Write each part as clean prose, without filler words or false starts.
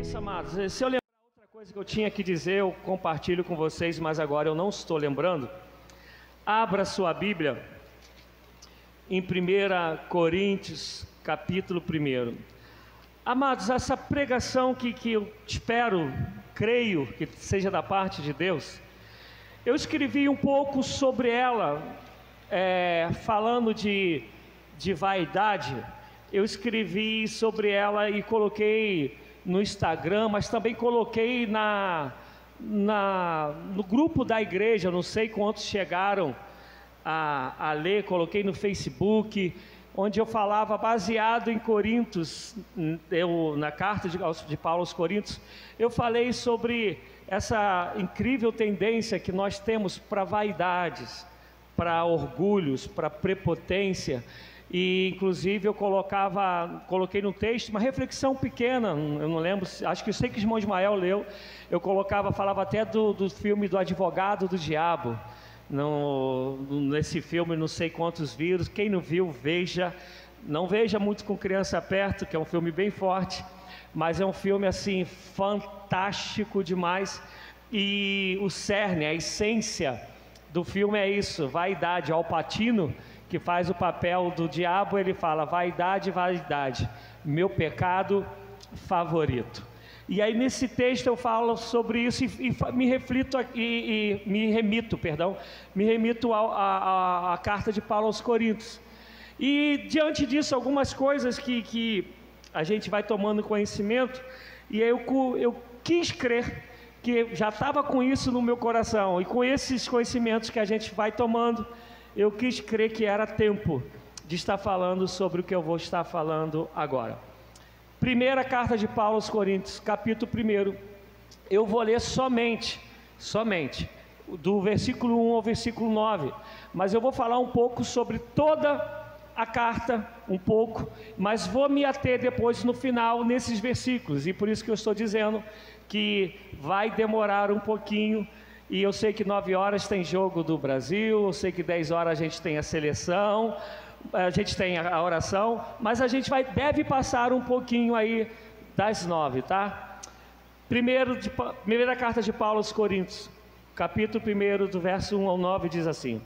isso, amados. Se eu lembrar outra coisa que eu tinha que dizer, eu compartilho com vocês, mas agora eu não estou lembrando. Abra sua Bíblia em 1 Coríntios, capítulo 1. Amados, essa pregação que eu espero, creio que seja da parte de Deus, eu escrevi um pouco sobre ela, falando de vaidade. Eu escrevi sobre ela e coloquei no Instagram, mas também coloquei no grupo da igreja. Não sei quantos chegaram a ler. Coloquei no Facebook, onde eu falava baseado em Coríntios, na carta de Paulo aos Coríntios, eu falei sobre essa incrível tendência que nós temos para vaidades, para orgulhos, para prepotência. E inclusive eu coloquei no texto uma reflexão pequena, eu não lembro, acho que eu sei que o irmão Ismael leu. Eu falava até do filme do Advogado do Diabo. Nesse filme, não sei quantos viram. Quem não viu, veja. Não veja muito com criança perto, que é um filme bem forte, mas é um filme assim fantástico demais. E o cerne, a essência do filme é isso: vaidade. Al Pacino, que faz o papel do diabo, ele fala: vaidade, vaidade, meu pecado favorito. E aí nesse texto eu falo sobre isso e me remito à carta de Paulo aos Coríntios. E diante disso, algumas coisas que a gente vai tomando conhecimento, e eu quis crer que já estava com isso no meu coração, e com esses conhecimentos que a gente vai tomando, eu quis crer que era tempo de estar falando sobre o que eu vou estar falando agora. Primeira carta de Paulo aos Coríntios, capítulo 1. Eu vou ler somente do versículo 1 ao versículo 9, mas eu vou falar um pouco sobre toda a carta, mas vou me ater depois no final nesses versículos, e por isso que eu estou dizendo que vai demorar um pouquinho. E eu sei que 9 horas tem jogo do Brasil, eu sei que 10 horas a gente tem a seleção, a gente tem a oração, mas a gente deve passar um pouquinho aí das 9, tá? Primeira carta de Paulo aos Coríntios, capítulo 1, do verso 1 ao 9, diz assim: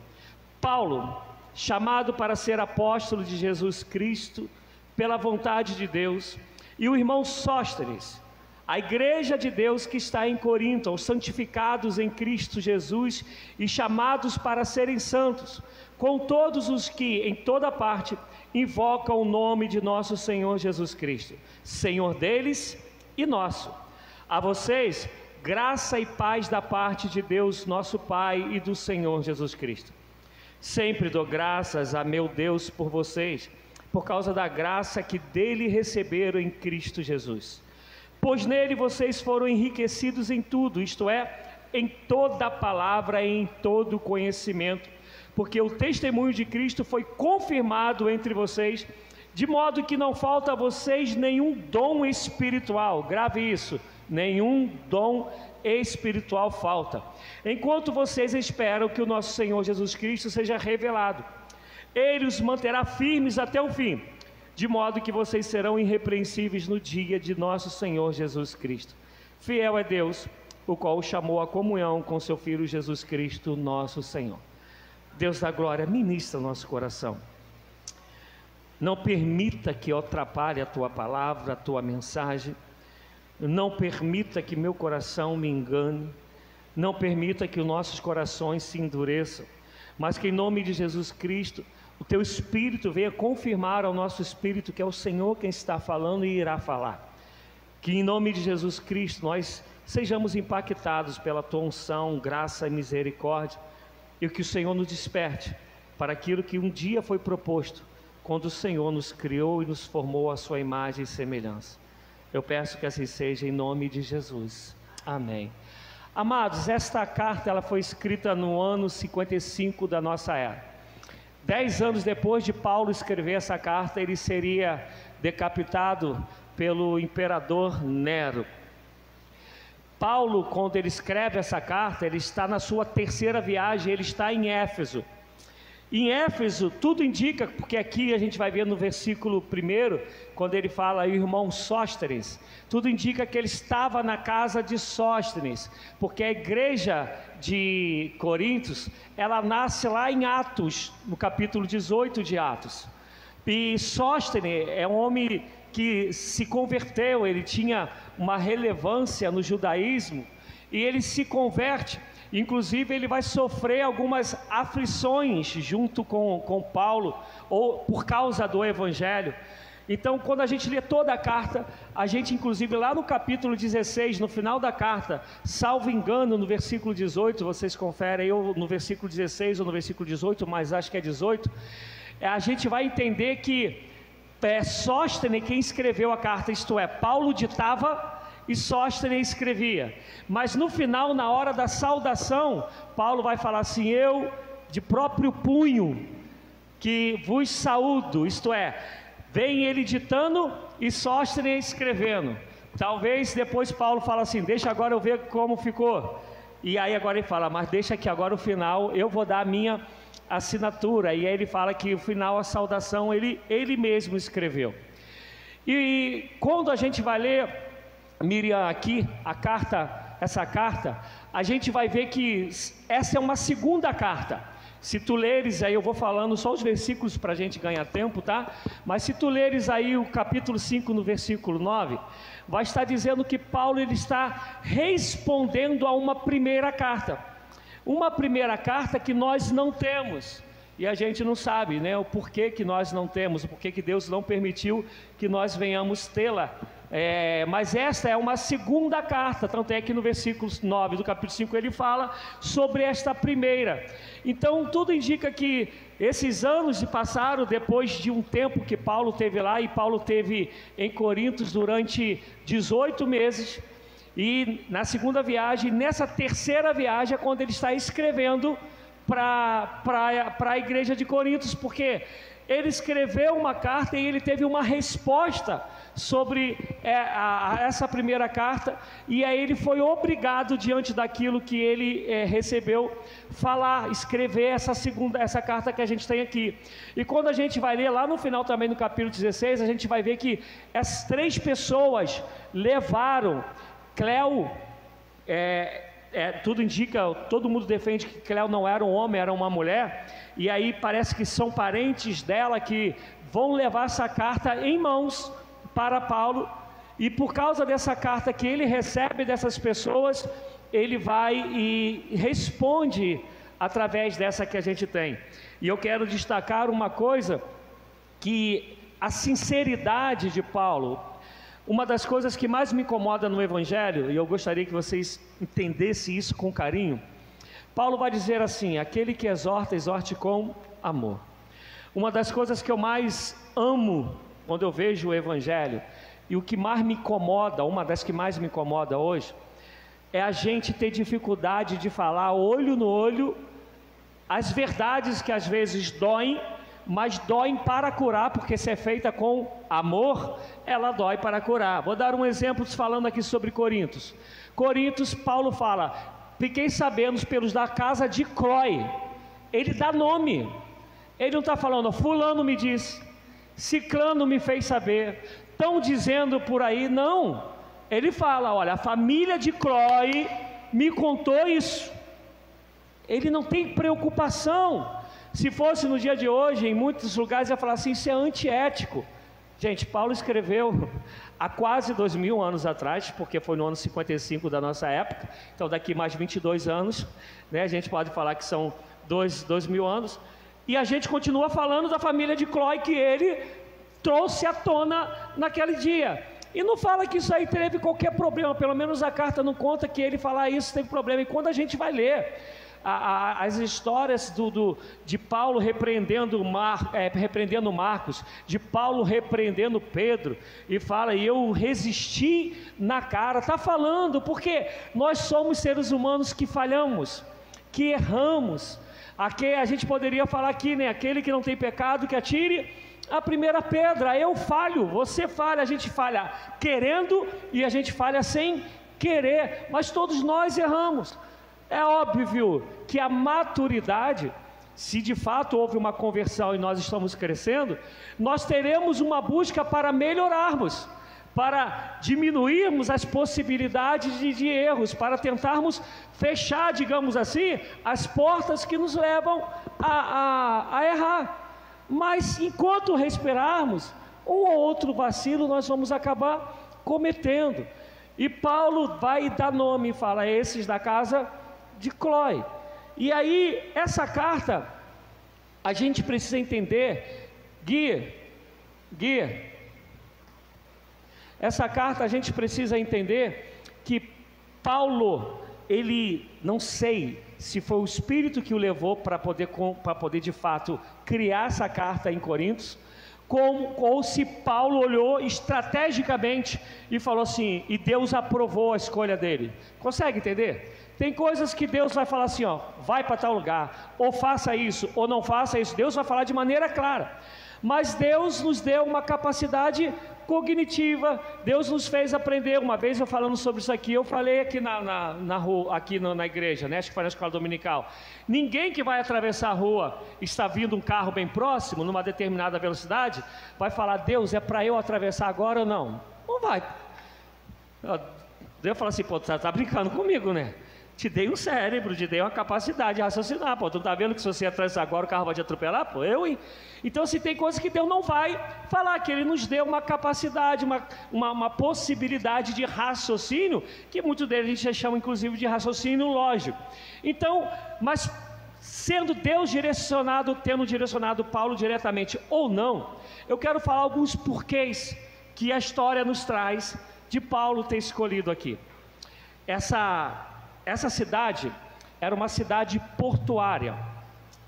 Paulo, chamado para ser apóstolo de Jesus Cristo, pela vontade de Deus, e o irmão Sóstenes, a igreja de Deus que está em Corinto, aos santificados em Cristo Jesus e chamados para serem santos, com todos os que em toda parte invocam o nome de nosso Senhor Jesus Cristo, Senhor deles e nosso. A vocês, graça e paz da parte de Deus, nosso Pai, e do Senhor Jesus Cristo. Sempre dou graças a meu Deus por vocês, por causa da graça que dele receberam em Cristo Jesus. Pois nele vocês foram enriquecidos em tudo, isto é, em toda palavra e em todo conhecimento, porque o testemunho de Cristo foi confirmado entre vocês, de modo que não falta a vocês nenhum dom espiritual. Grave isso: nenhum dom espiritual falta, enquanto vocês esperam que o nosso Senhor Jesus Cristo seja revelado. Ele os manterá firmes até o fim, de modo que vocês serão irrepreensíveis no dia de nosso Senhor Jesus Cristo. Fiel é Deus, o qual o chamou à comunhão com seu Filho Jesus Cristo, nosso Senhor. Deus da glória, ministra nosso coração. Não permita que eu atrapalhe a tua palavra, a tua mensagem. Não permita que meu coração me engane. Não permita que os nossos corações se endureçam, mas que em nome de Jesus Cristo o teu Espírito venha confirmar ao nosso Espírito que é o Senhor quem está falando e irá falar. Que em nome de Jesus Cristo nós sejamos impactados pela tua unção, graça e misericórdia, e que o Senhor nos desperte para aquilo que um dia foi proposto, quando o Senhor nos criou e nos formou à sua imagem e semelhança. Eu peço que assim seja em nome de Jesus. Amém. Amados, esta carta ela foi escrita no ano 55 da nossa era. 10 anos depois de Paulo escrever essa carta, ele seria decapitado pelo imperador Nero. Paulo, quando ele escreve essa carta, ele está na sua terceira viagem, ele está em Éfeso. Em Éfeso, tudo indica, porque aqui a gente vai ver no versículo 1, quando ele fala irmão Sóstenes, tudo indica que ele estava na casa de Sóstenes, porque a igreja de Coríntios, ela nasce lá em Atos, no capítulo 18 de Atos. E Sóstenes é um homem que se converteu, ele tinha uma relevância no judaísmo, e ele se converte. Inclusive ele vai sofrer algumas aflições junto com Paulo, ou por causa do Evangelho. Então, quando a gente lê toda a carta, a gente inclusive lá no capítulo 16, no final da carta, salvo engano, no versículo 18, vocês conferem, ou no versículo 16 ou no versículo 18, mas acho que é 18, a gente vai entender que Sóstenes quem escreveu a carta, isto é, Paulo ditava e Sóstenes escrevia, mas no final, na hora da saudação, Paulo vai falar assim: eu de próprio punho que vos saúdo, isto é, vem ele ditando e Sóstenes escrevendo. Talvez depois Paulo fala assim: deixa agora eu ver como ficou, e aí agora ele fala, mas deixa que agora o final eu vou dar a minha assinatura, e aí ele fala que o final, a saudação, ele mesmo escreveu. E quando a gente vai ler, Miriam, aqui, essa carta, a gente vai ver que essa é uma segunda carta. Se tu leres aí, eu vou falando só os versículos para a gente ganhar tempo, tá? Mas se tu leres aí o capítulo 5 no versículo 9, vai estar dizendo que Paulo ele está respondendo a uma primeira carta. Uma primeira carta que nós não temos. E a gente não sabe, né, o porquê que nós não temos, o porquê que Deus não permitiu que nós venhamos tê-la. Mas esta é uma segunda carta, tanto é que no versículo 9 do capítulo 5 ele fala sobre esta primeira. Então tudo indica que esses anos se passaram depois de um tempo que Paulo teve lá, e Paulo teve em Corinto durante 18 meses, e na segunda viagem, nessa terceira viagem é quando ele está escrevendo para a igreja de Corinto, porque ele escreveu uma carta e ele teve uma resposta sobre essa primeira carta, e aí ele foi obrigado, diante daquilo que ele recebeu, escrever essa carta que a gente tem aqui. E quando a gente vai ler lá no final também no capítulo 16, a gente vai ver que essas 3 pessoas levaram Cléo, tudo indica, todo mundo defende que Cléo não era um homem, era uma mulher, e aí parece que são parentes dela que vão levar essa carta em mãos para Paulo, e por causa dessa carta que ele recebe dessas pessoas, ele vai e responde através dessa que a gente tem. E eu quero destacar uma coisa, que a sinceridade de Paulo, uma das coisas que mais me incomoda no Evangelho, e eu gostaria que vocês entendessem isso com carinho, Paulo vai dizer assim: aquele que exorta, exorte com amor. Uma das coisas que eu mais amo quando eu vejo o Evangelho, e o que mais me incomoda, uma das que mais me incomoda hoje, é a gente ter dificuldade de falar olho no olho as verdades que às vezes doem, mas doem para curar, porque se é feita com amor, ela dói para curar. Vou dar um exemplo falando aqui sobre Corintos. Corintos, Paulo fala: fiquei sabendo pelos da casa de Cloé. Ele dá nome, ele não está falando fulano me disse, ciclano me fez saber, estão dizendo por aí, não. Ele fala: olha, a família de Cloé me contou isso. Ele não tem preocupação. Se fosse no dia de hoje, em muitos lugares ia falar assim: isso é antiético. Gente, Paulo escreveu há quase 2000 anos atrás, porque foi no ano 55 da nossa época, então daqui mais 22 anos, né, a gente pode falar que são 2000 anos, e a gente continua falando da família de Cloé que ele trouxe à tona naquele dia, e não fala que isso aí teve qualquer problema, pelo menos a carta não conta que ele falar isso teve problema. E quando a gente vai ler as histórias de Paulo repreendendo Marcos, de Paulo repreendendo Pedro, e fala: e eu resisti na cara, está falando, porque nós somos seres humanos que falhamos, que erramos. Aqui a gente poderia falar aqui, né, aquele que não tem pecado que atire a primeira pedra. Eu falho, você falha, a gente falha querendo e a gente falha sem querer, mas todos nós erramos. É óbvio que a maturidade se de fato houve uma conversão e nós estamos crescendo, nós teremos uma busca para melhorarmos, para diminuirmos as possibilidades de erros, para tentarmos fechar, digamos assim, as portas que nos levam a errar. Mas enquanto respirarmos, um ou outro vacilo nós vamos acabar cometendo. E Paulo vai dar nome e fala: esses da casa de Cloé. E aí, essa carta, a gente precisa entender, Gui, essa carta a gente precisa entender que Paulo, ele, não sei se foi o Espírito que o levou para poder de fato criar essa carta em Coríntios, ou se Paulo olhou estrategicamente e falou assim, e Deus aprovou a escolha dele. Consegue entender? Tem coisas que Deus vai falar assim, ó, vai para tal lugar, ou faça isso, ou não faça isso. Deus vai falar de maneira clara. Mas Deus nos deu uma capacidade cognitiva, Deus nos fez aprender. Uma vez eu falando sobre isso aqui, eu falei aqui na rua, aqui na igreja, né? Acho que foi na escola dominical. Ninguém que vai atravessar a rua, está vindo um carro bem próximo, numa determinada velocidade, vai falar: Deus, é para eu atravessar agora ou não? Não vai. Deus fala assim: pô, tá brincando comigo, né? Te dei um cérebro, te dei uma capacidade de raciocinar, pô, tu tá vendo que se você atravessar agora o carro vai te atropelar? Pô, hein? Então, se tem coisas que Deus não vai falar, que Ele nos deu uma capacidade, uma possibilidade de raciocínio, que muitos deles a gente chama inclusive de raciocínio lógico. Então, mas sendo Deus direcionado, tendo direcionado Paulo diretamente ou não, eu quero falar alguns porquês que a história nos traz de Paulo ter escolhido aqui. Essa cidade era uma cidade portuária,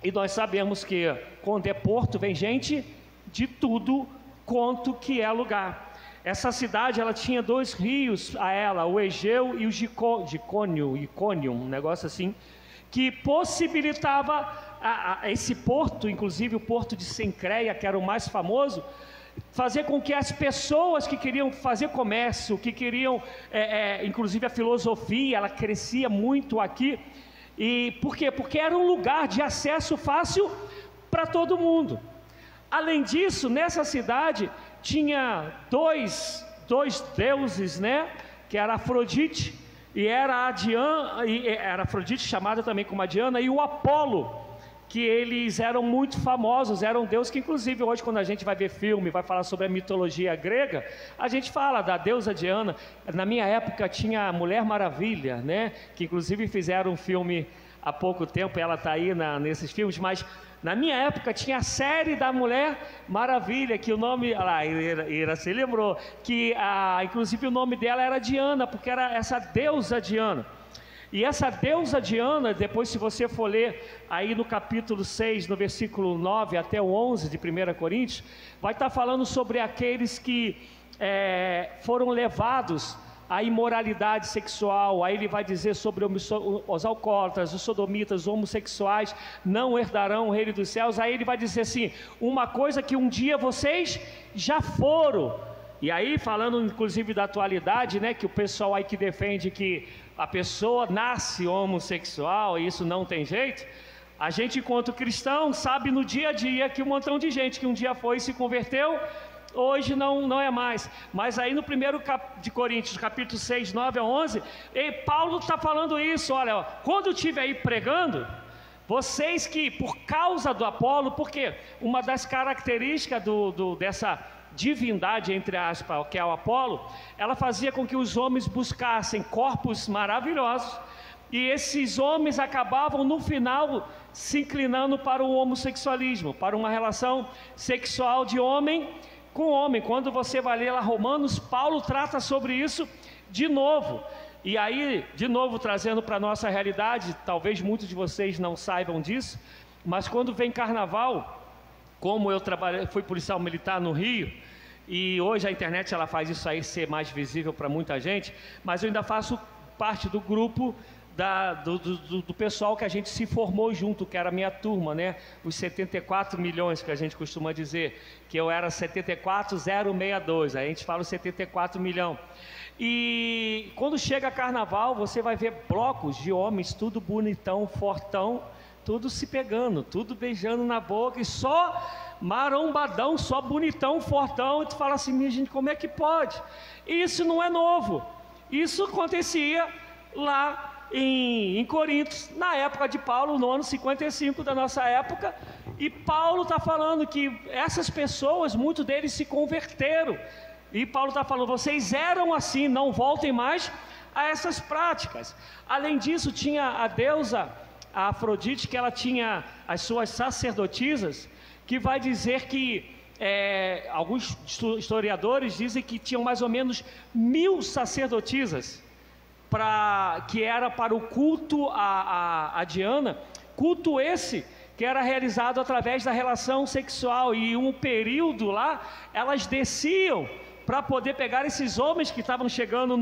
e nós sabemos que quando é porto vem gente de tudo quanto que é lugar. Essa cidade, ela tinha 2 rios a ela, o Egeu e o Icônio, um negócio assim, que possibilitava esse porto, inclusive o porto de Cencreia, que era o mais famoso, fazer com que as pessoas que queriam fazer comércio, que queriam, inclusive a filosofia, ela crescia muito aqui. E por quê? Porque era um lugar de acesso fácil para todo mundo. Além disso, nessa cidade tinha dois deuses, né? Que era Afrodite e era a Diana, e era Afrodite chamada também como a Diana, e o Apolo, que eles eram muito famosos, eram deuses que inclusive hoje quando a gente vai ver filme, vai falar sobre a mitologia grega, a gente fala da deusa Diana. Na minha época tinha a Mulher Maravilha, né? Que inclusive fizeram um filme há pouco tempo, ela está aí nesses filmes, mas na minha época tinha a série da Mulher Maravilha, que o nome, Ira se lembrou, que inclusive o nome dela era Diana, porque era essa deusa Diana. E essa deusa Diana, depois se você for ler aí no capítulo 6, no versículo 9 até o 11 de 1 Coríntios, vai estar falando sobre aqueles que foram levados à imoralidade sexual. Aí ele vai dizer sobre os alcoólatras, os sodomitas, os homossexuais não herdarão o reino dos céus. Aí ele vai dizer assim, uma coisa que um dia vocês já foram. E aí falando inclusive da atualidade, né, que o pessoal aí que defende que a pessoa nasce homossexual e isso não tem jeito, a gente enquanto cristão sabe no dia a dia que um montão de gente que um dia foi e se converteu, hoje não é mais. Mas aí no 1 de Coríntios, capítulo 6, 9 a 11, Paulo está falando isso, olha, quando eu estiver aí pregando, vocês que por causa do Apolo, porque uma das características dessa divindade, entre aspas, que é o Apolo, ela fazia com que os homens buscassem corpos maravilhosos, e esses homens acabavam no final se inclinando para o homossexualismo, para uma relação sexual de homem com homem. Quando você vai ler lá Romanos, Paulo trata sobre isso de novo. E aí, de novo, trazendo para a nossa realidade, talvez muitos de vocês não saibam disso, mas quando vem carnaval, como eu fui policial militar no Rio, e hoje a internet ela faz isso aí ser mais visível para muita gente, mas eu ainda faço parte do grupo do pessoal que a gente se formou junto, que era a minha turma, né? Os 74 milhões que a gente costuma dizer, que eu era 74062, aí a gente fala os 74 milhões. E quando chega carnaval, você vai ver blocos de homens, tudo bonitão, fortão, tudo se pegando, tudo beijando na boca, e só marombadão, só bonitão, fortão, e tu fala assim, minha gente, como é que pode? Isso não é novo, isso acontecia lá em Corinto, na época de Paulo, no ano 55 da nossa época, e Paulo está falando que essas pessoas, muitos deles se converteram, e Paulo está falando, vocês eram assim, não voltem mais a essas práticas. Além disso, tinha a deusa, a Afrodite, que ela tinha as suas sacerdotisas, que vai dizer que, alguns historiadores dizem que tinham mais ou menos 1000 sacerdotisas, que era para o culto a Diana, culto esse que era realizado através da relação sexual, e um período lá, elas desciam para poder pegar esses homens que estavam chegando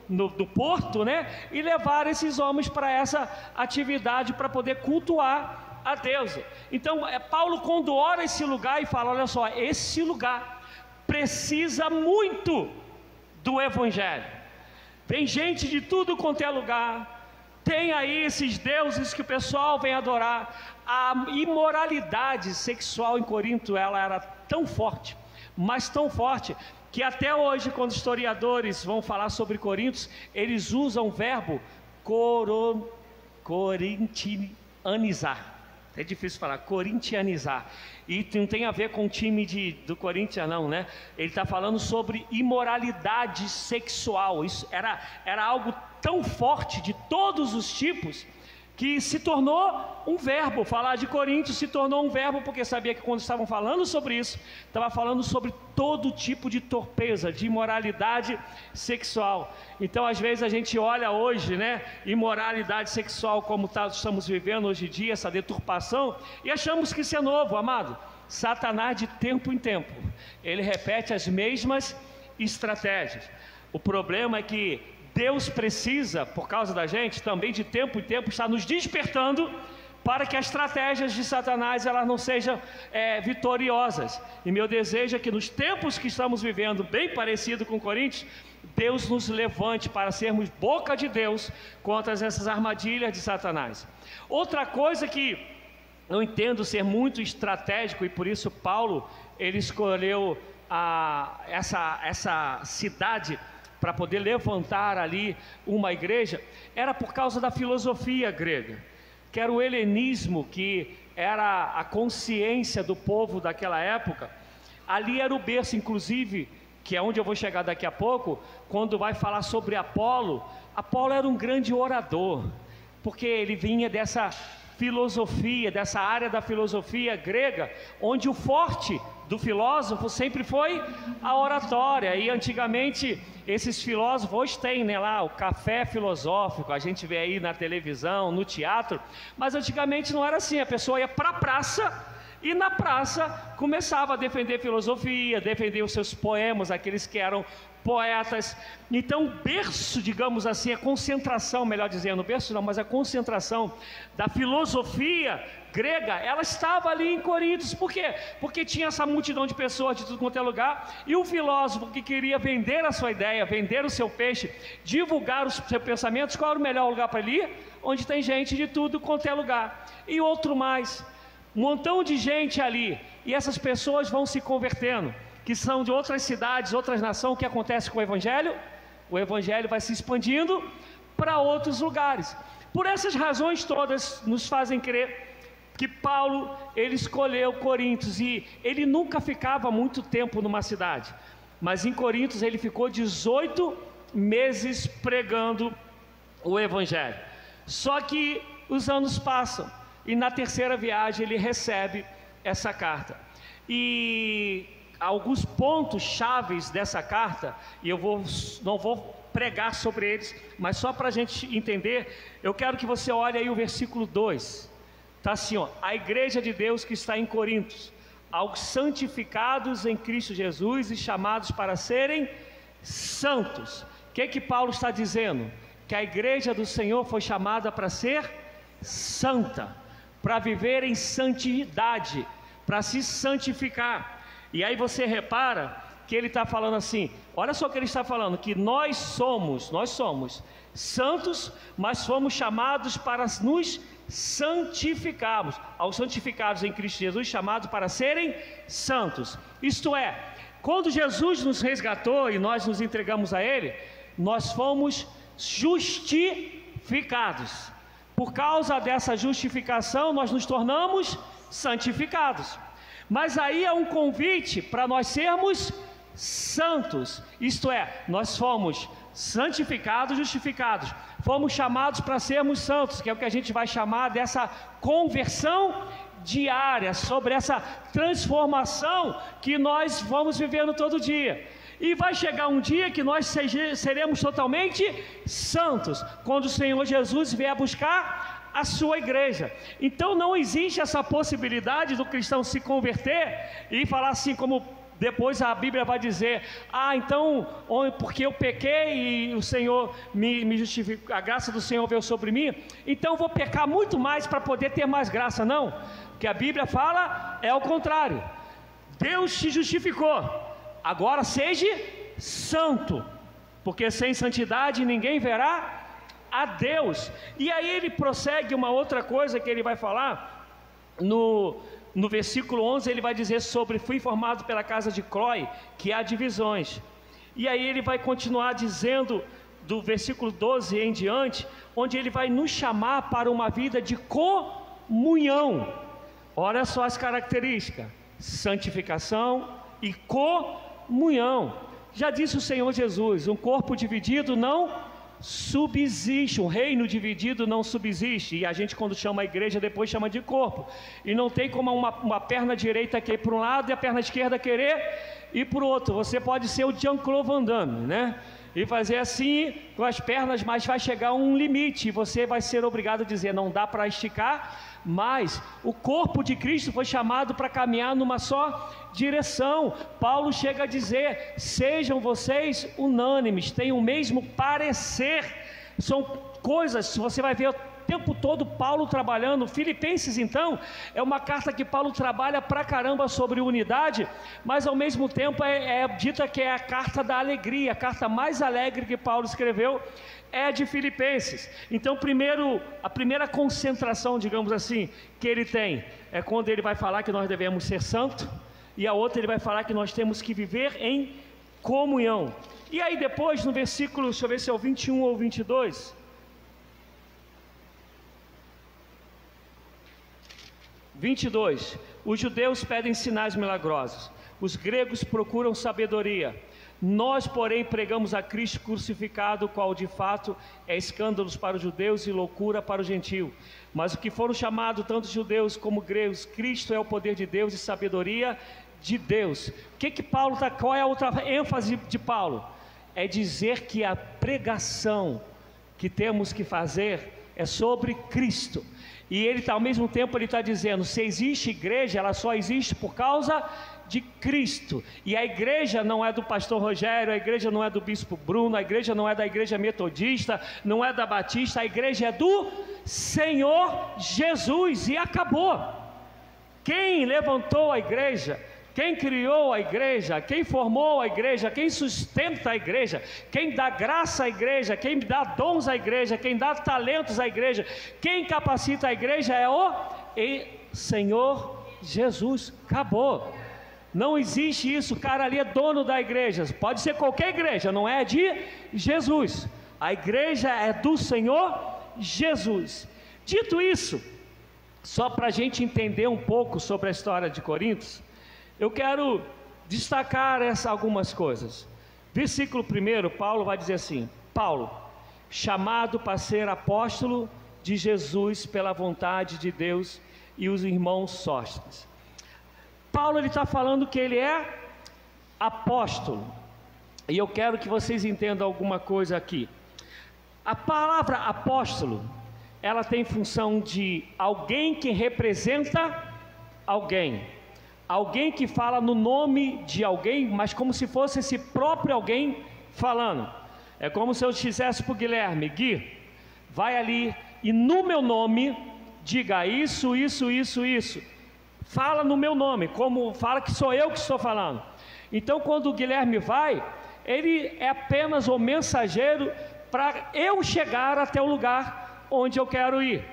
no porto, né, e levar esses homens para essa atividade, para poder cultuar a deusa. Então, Paulo, quando ora esse lugar e fala, olha só, esse lugar precisa muito do Evangelho. Vem gente de tudo quanto é lugar, tem aí esses deuses que o pessoal vem adorar. A imoralidade sexual em Corinto, ela era tão forte, mas tão forte, que até hoje, quando historiadores vão falar sobre Corintos, eles usam o verbo corintianizar. É difícil falar, corintianizar. E não tem a ver com o time do Corinthians, não, né? Ele está falando sobre imoralidade sexual. Isso era algo tão forte, de todos os tipos, que se tornou um verbo. Falar de Coríntios se tornou um verbo, porque sabia que quando estavam falando sobre isso, estava falando sobre todo tipo de torpeza, de imoralidade sexual. Então, às vezes a gente olha hoje, né, imoralidade sexual, como estamos vivendo hoje em dia, essa deturpação, e achamos que isso é novo, amado. Satanás, de tempo em tempo, ele repete as mesmas estratégias. O problema é que Deus precisa, por causa da gente, também de tempo em tempo, estar nos despertando para que as estratégias de Satanás elas não sejam vitoriosas. E meu desejo é que nos tempos que estamos vivendo, bem parecido com Coríntios, Deus nos levante para sermos boca de Deus contra essas armadilhas de Satanás. Outra coisa que eu entendo ser muito estratégico, e por isso Paulo ele escolheu essa cidade para poder levantar ali uma igreja, era por causa da filosofia grega, que era o helenismo, que era a consciência do povo daquela época. Ali era o berço, inclusive, que é onde eu vou chegar daqui a pouco, quando vai falar sobre Apolo. Apolo era um grande orador, porque ele vinha dessa filosofia, dessa área da filosofia grega, onde o forte do filósofo sempre foi a oratória. E antigamente esses filósofos, hoje tem, né, lá o café filosófico, a gente vê aí na televisão, no teatro, mas antigamente não era assim. A pessoa ia para a praça e na praça começava a defender filosofia, defender os seus poemas, aqueles que eram poetas. Então o berço, digamos assim, a concentração, melhor dizendo, o berço não, mas a concentração da filosofia grega, ela estava ali em Corinto. Por quê? Porque tinha essa multidão de pessoas de tudo quanto é lugar, e o filósofo que queria vender a sua ideia, vender o seu peixe, divulgar os seus pensamentos, qual era o melhor lugar para ele ir? Onde tem gente de tudo quanto é lugar. E outro mais, um montão de gente ali, e essas pessoas vão se convertendo, que são de outras cidades, outras nações. O que acontece com o Evangelho? O Evangelho vai se expandindo para outros lugares. Por essas razões todas, nos fazem crer que Paulo, ele escolheu Corintos, e ele nunca ficava muito tempo numa cidade, mas em Corintos ele ficou 18 meses pregando o Evangelho. Só que os anos passam, e na terceira viagem ele recebe essa carta, e alguns pontos chaves dessa carta, e eu não vou pregar sobre eles, mas só para a gente entender, eu quero que você olhe aí o versículo 2, está assim, ó: a igreja de Deus que está em Corintos, aos santificados em Cristo Jesus e chamados para serem santos. O que Paulo está dizendo? Que a igreja do Senhor foi chamada para ser santa, para viver em santidade, para se santificar. E aí você repara que ele está falando assim, olha só o que ele está falando, que nós somos santos, mas fomos chamados para nos santificados. Aos santificados em Cristo Jesus, chamados para serem santos. Isto é, quando Jesus nos resgatou e nós nos entregamos a Ele, nós fomos justificados. Por causa dessa justificação, nós nos tornamos santificados. Mas aí é um convite para nós sermos santos. Isto é, nós fomos santificados, justificados. Fomos chamados para sermos santos, que é o que a gente vai chamar dessa conversão diária, sobre essa transformação que nós vamos vivendo todo dia. E vai chegar um dia que nós seremos totalmente santos, quando o Senhor Jesus vier buscar a sua igreja. Então não existe essa possibilidade do cristão se converter e falar assim, como depois a Bíblia vai dizer: então, porque eu pequei e o Senhor me justificou, a graça do Senhor veio sobre mim, então eu vou pecar muito mais para poder ter mais graça. Não, o que a Bíblia fala é o contrário. Deus te justificou, agora seja santo, porque sem santidade ninguém verá a Deus. E aí ele prossegue uma outra coisa que ele vai falar no versículo 11. Ele vai dizer sobre: fui formado pela casa de Cloe, que há divisões. E aí ele vai continuar dizendo, do versículo 12 em diante, onde ele vai nos chamar para uma vida de comunhão. Olha só as características: santificação e comunhão. Já disse o Senhor Jesus: um corpo dividido não subsiste, um reino dividido não subsiste. E a gente, quando chama a igreja, depois chama de corpo. E não tem como uma perna direita querer para um lado e a perna esquerda querer ir para o outro. Você pode ser o Jean-Claude Van Damme, né? E fazer assim com as pernas, mas vai chegar um limite e você vai ser obrigado a dizer: não dá para esticar. Mas o corpo de Cristo foi chamado para caminhar numa só direção. Paulo chega a dizer: sejam vocês unânimes, tenham o mesmo parecer. São coisas, você vai ver o tempo todo Paulo trabalhando. Filipenses, então, é uma carta que Paulo trabalha pra caramba sobre unidade, mas ao mesmo tempo é dita que é a carta da alegria. A carta mais alegre que Paulo escreveu é de Filipenses. Então, a primeira concentração, digamos assim, que ele tem é quando ele vai falar que nós devemos ser santos, e a outra ele vai falar que nós temos que viver em comunhão. E aí depois, no versículo, deixa eu ver se é o 21 ou 22, os judeus pedem sinais milagrosos, os gregos procuram sabedoria. Nós, porém, pregamos a Cristo crucificado, qual de fato é escândalos para os judeus e loucura para o gentio. Mas o que foram chamados tanto judeus como gregos, Cristo é o poder de Deus e sabedoria de Deus. Qual é a outra ênfase de Paulo? É dizer que a pregação que temos que fazer é sobre Cristo. E ele ao mesmo tempo ele está dizendo: se existe igreja, ela só existe por causa de Cristo. E a igreja não é do pastor Rogério, a igreja não é do bispo Bruno, a igreja não é da igreja metodista, não é da batista, a igreja é do Senhor Jesus, e acabou. Quem levantou a igreja, quem criou a igreja, quem formou a igreja, quem sustenta a igreja, quem dá graça à igreja, quem dá dons à igreja, quem dá talentos à igreja, quem capacita a igreja é o Senhor Jesus. Acabou. Não existe isso, o cara ali é dono da igreja. Pode ser qualquer igreja, não é de Jesus. A igreja é do Senhor Jesus. Dito isso, só para a gente entender um pouco sobre a história de Corinto, eu quero destacar algumas coisas. Versículo 1, Paulo vai dizer assim: Paulo, chamado para ser apóstolo de Jesus pela vontade de Deus, e os irmãos Sóstenes. Paulo está falando que ele é apóstolo, e eu quero que vocês entendam alguma coisa aqui. A palavra apóstolo, ela tem função de alguém que representa alguém que fala no nome de alguém, mas como se fosse esse próprio alguém falando. É como se eu dissesse para o Guilherme: Gui, vai ali e no meu nome diga isso, isso, isso, isso. Fala no meu nome, como fala que sou eu que estou falando. Então, quando o Guilherme vai, ele é apenas o mensageiro para eu chegar até o lugar onde eu quero ir.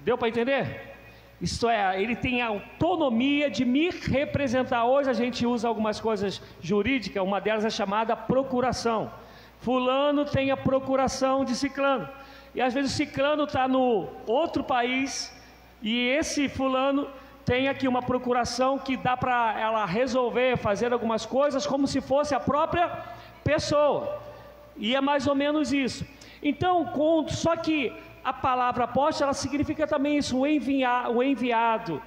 Deu para entender? Isto é, ele tem a autonomia de me representar. Hoje a gente usa algumas coisas jurídicas, uma delas é chamada procuração. Fulano tem a procuração de ciclano. E às vezes o ciclano está no outro país e esse fulano tem aqui uma procuração que dá para ela resolver, fazer algumas coisas como se fosse a própria pessoa. E é mais ou menos isso. Então, só que a palavra apóstolo, ela significa também isso, o enviado,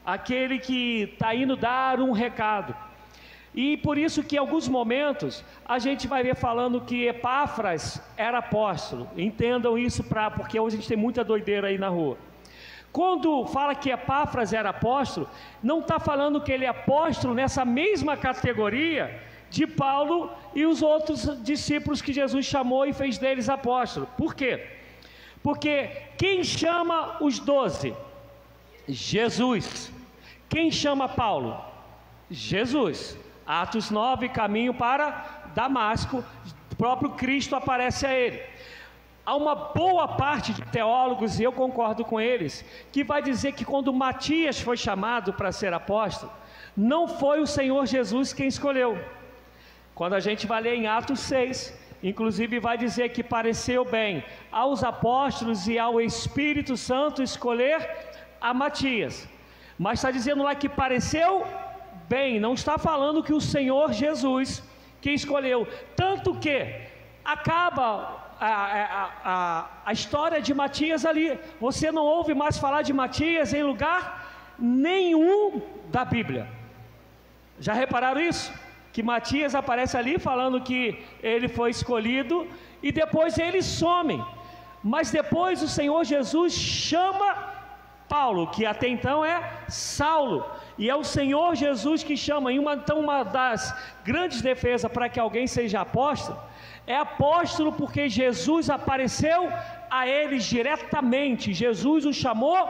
aquele que está indo dar um recado. E por isso que em alguns momentos a gente vai ver falando que Epáfras era apóstolo. Entendam isso, porque hoje a gente tem muita doideira aí na rua. Quando fala que Epáfras era apóstolo, não está falando que ele é apóstolo nessa mesma categoria de Paulo e os outros discípulos que Jesus chamou e fez deles apóstolos. Por quê? Porque quem chama os 12? Jesus. Quem chama Paulo? Jesus. Atos 9, caminho para Damasco, o próprio Cristo aparece a ele. Há uma boa parte de teólogos, e eu concordo com eles, que vai dizer que quando Matias foi chamado para ser apóstolo, não foi o Senhor Jesus quem escolheu. Quando a gente vai ler em Atos 6, inclusive vai dizer que pareceu bem aos apóstolos e ao Espírito Santo escolher a Matias. Mas está dizendo lá que pareceu bem, não está falando que o Senhor Jesus que escolheu. Tanto que acaba a história de Matias ali. Você não ouve mais falar de Matias em lugar nenhum da Bíblia. Já repararam isso? Que Matias aparece ali falando que ele foi escolhido e depois eles somem. Mas depois o Senhor Jesus chama Paulo, que até então é Saulo, e é o Senhor Jesus que chama. Então uma das grandes defesas para que alguém seja apóstolo, é apóstolo porque Jesus apareceu a eles diretamente, Jesus o chamou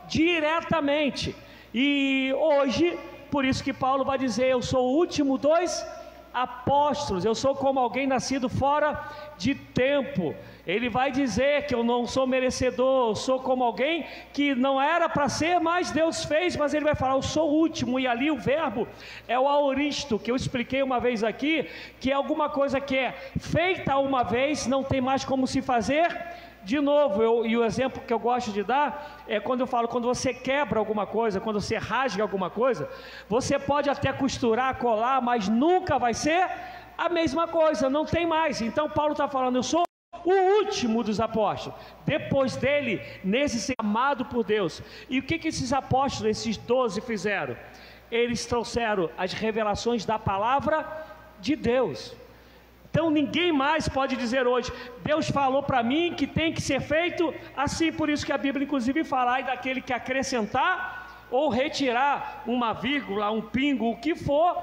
diretamente. E hoje, por isso que Paulo vai dizer, eu sou o último dos apóstolos, eu sou como alguém nascido fora de tempo. Ele vai dizer que eu não sou merecedor, eu sou como alguém que não era para ser, mas Deus fez, mas ele vai falar, eu sou o último. E ali o verbo é o aoristo, que eu expliquei uma vez aqui, que é alguma coisa que é feita uma vez, não tem mais como se fazer de novo. E o exemplo que eu gosto de dar é quando eu falo, quando você quebra alguma coisa, quando você rasga alguma coisa, você pode até costurar, colar, mas nunca vai ser a mesma coisa, não tem mais. Então Paulo está falando, eu sou o último dos apóstolos, depois dele, nesse ser amado por Deus. E o que esses apóstolos, esses 12 fizeram? Eles trouxeram as revelações da palavra de Deus. Então ninguém mais pode dizer hoje, Deus falou para mim que tem que ser feito assim. Por isso que a Bíblia inclusive fala aí daquele que acrescentar ou retirar uma vírgula, um pingo, o que for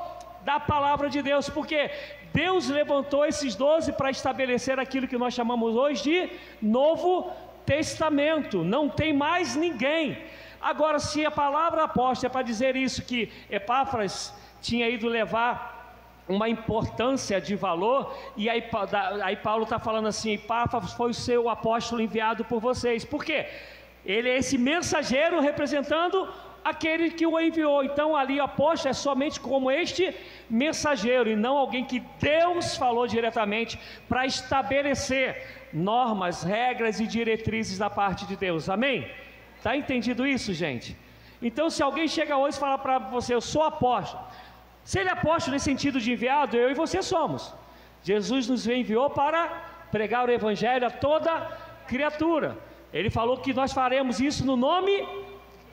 da palavra de Deus, porque Deus levantou esses 12 para estabelecer aquilo que nós chamamos hoje de Novo Testamento. Não tem mais ninguém. Agora, se a palavra apóstola é para dizer isso, que Epáfras tinha ido levar uma importância de valor, e aí Paulo está falando assim, Epáfras foi o seu apóstolo enviado por vocês. Por quê? Ele é esse mensageiro representando aquele que o enviou. Então ali o apóstolo é somente como este mensageiro, e não alguém que Deus falou diretamente para estabelecer normas, regras e diretrizes da parte de Deus. Amém? Está entendido isso, gente? Então se alguém chega hoje e fala para você, eu sou apóstolo, se ele é apóstolo nesse sentido de enviado, eu e você somos. Jesus nos enviou para pregar o evangelho a toda criatura. Ele falou que nós faremos isso no nome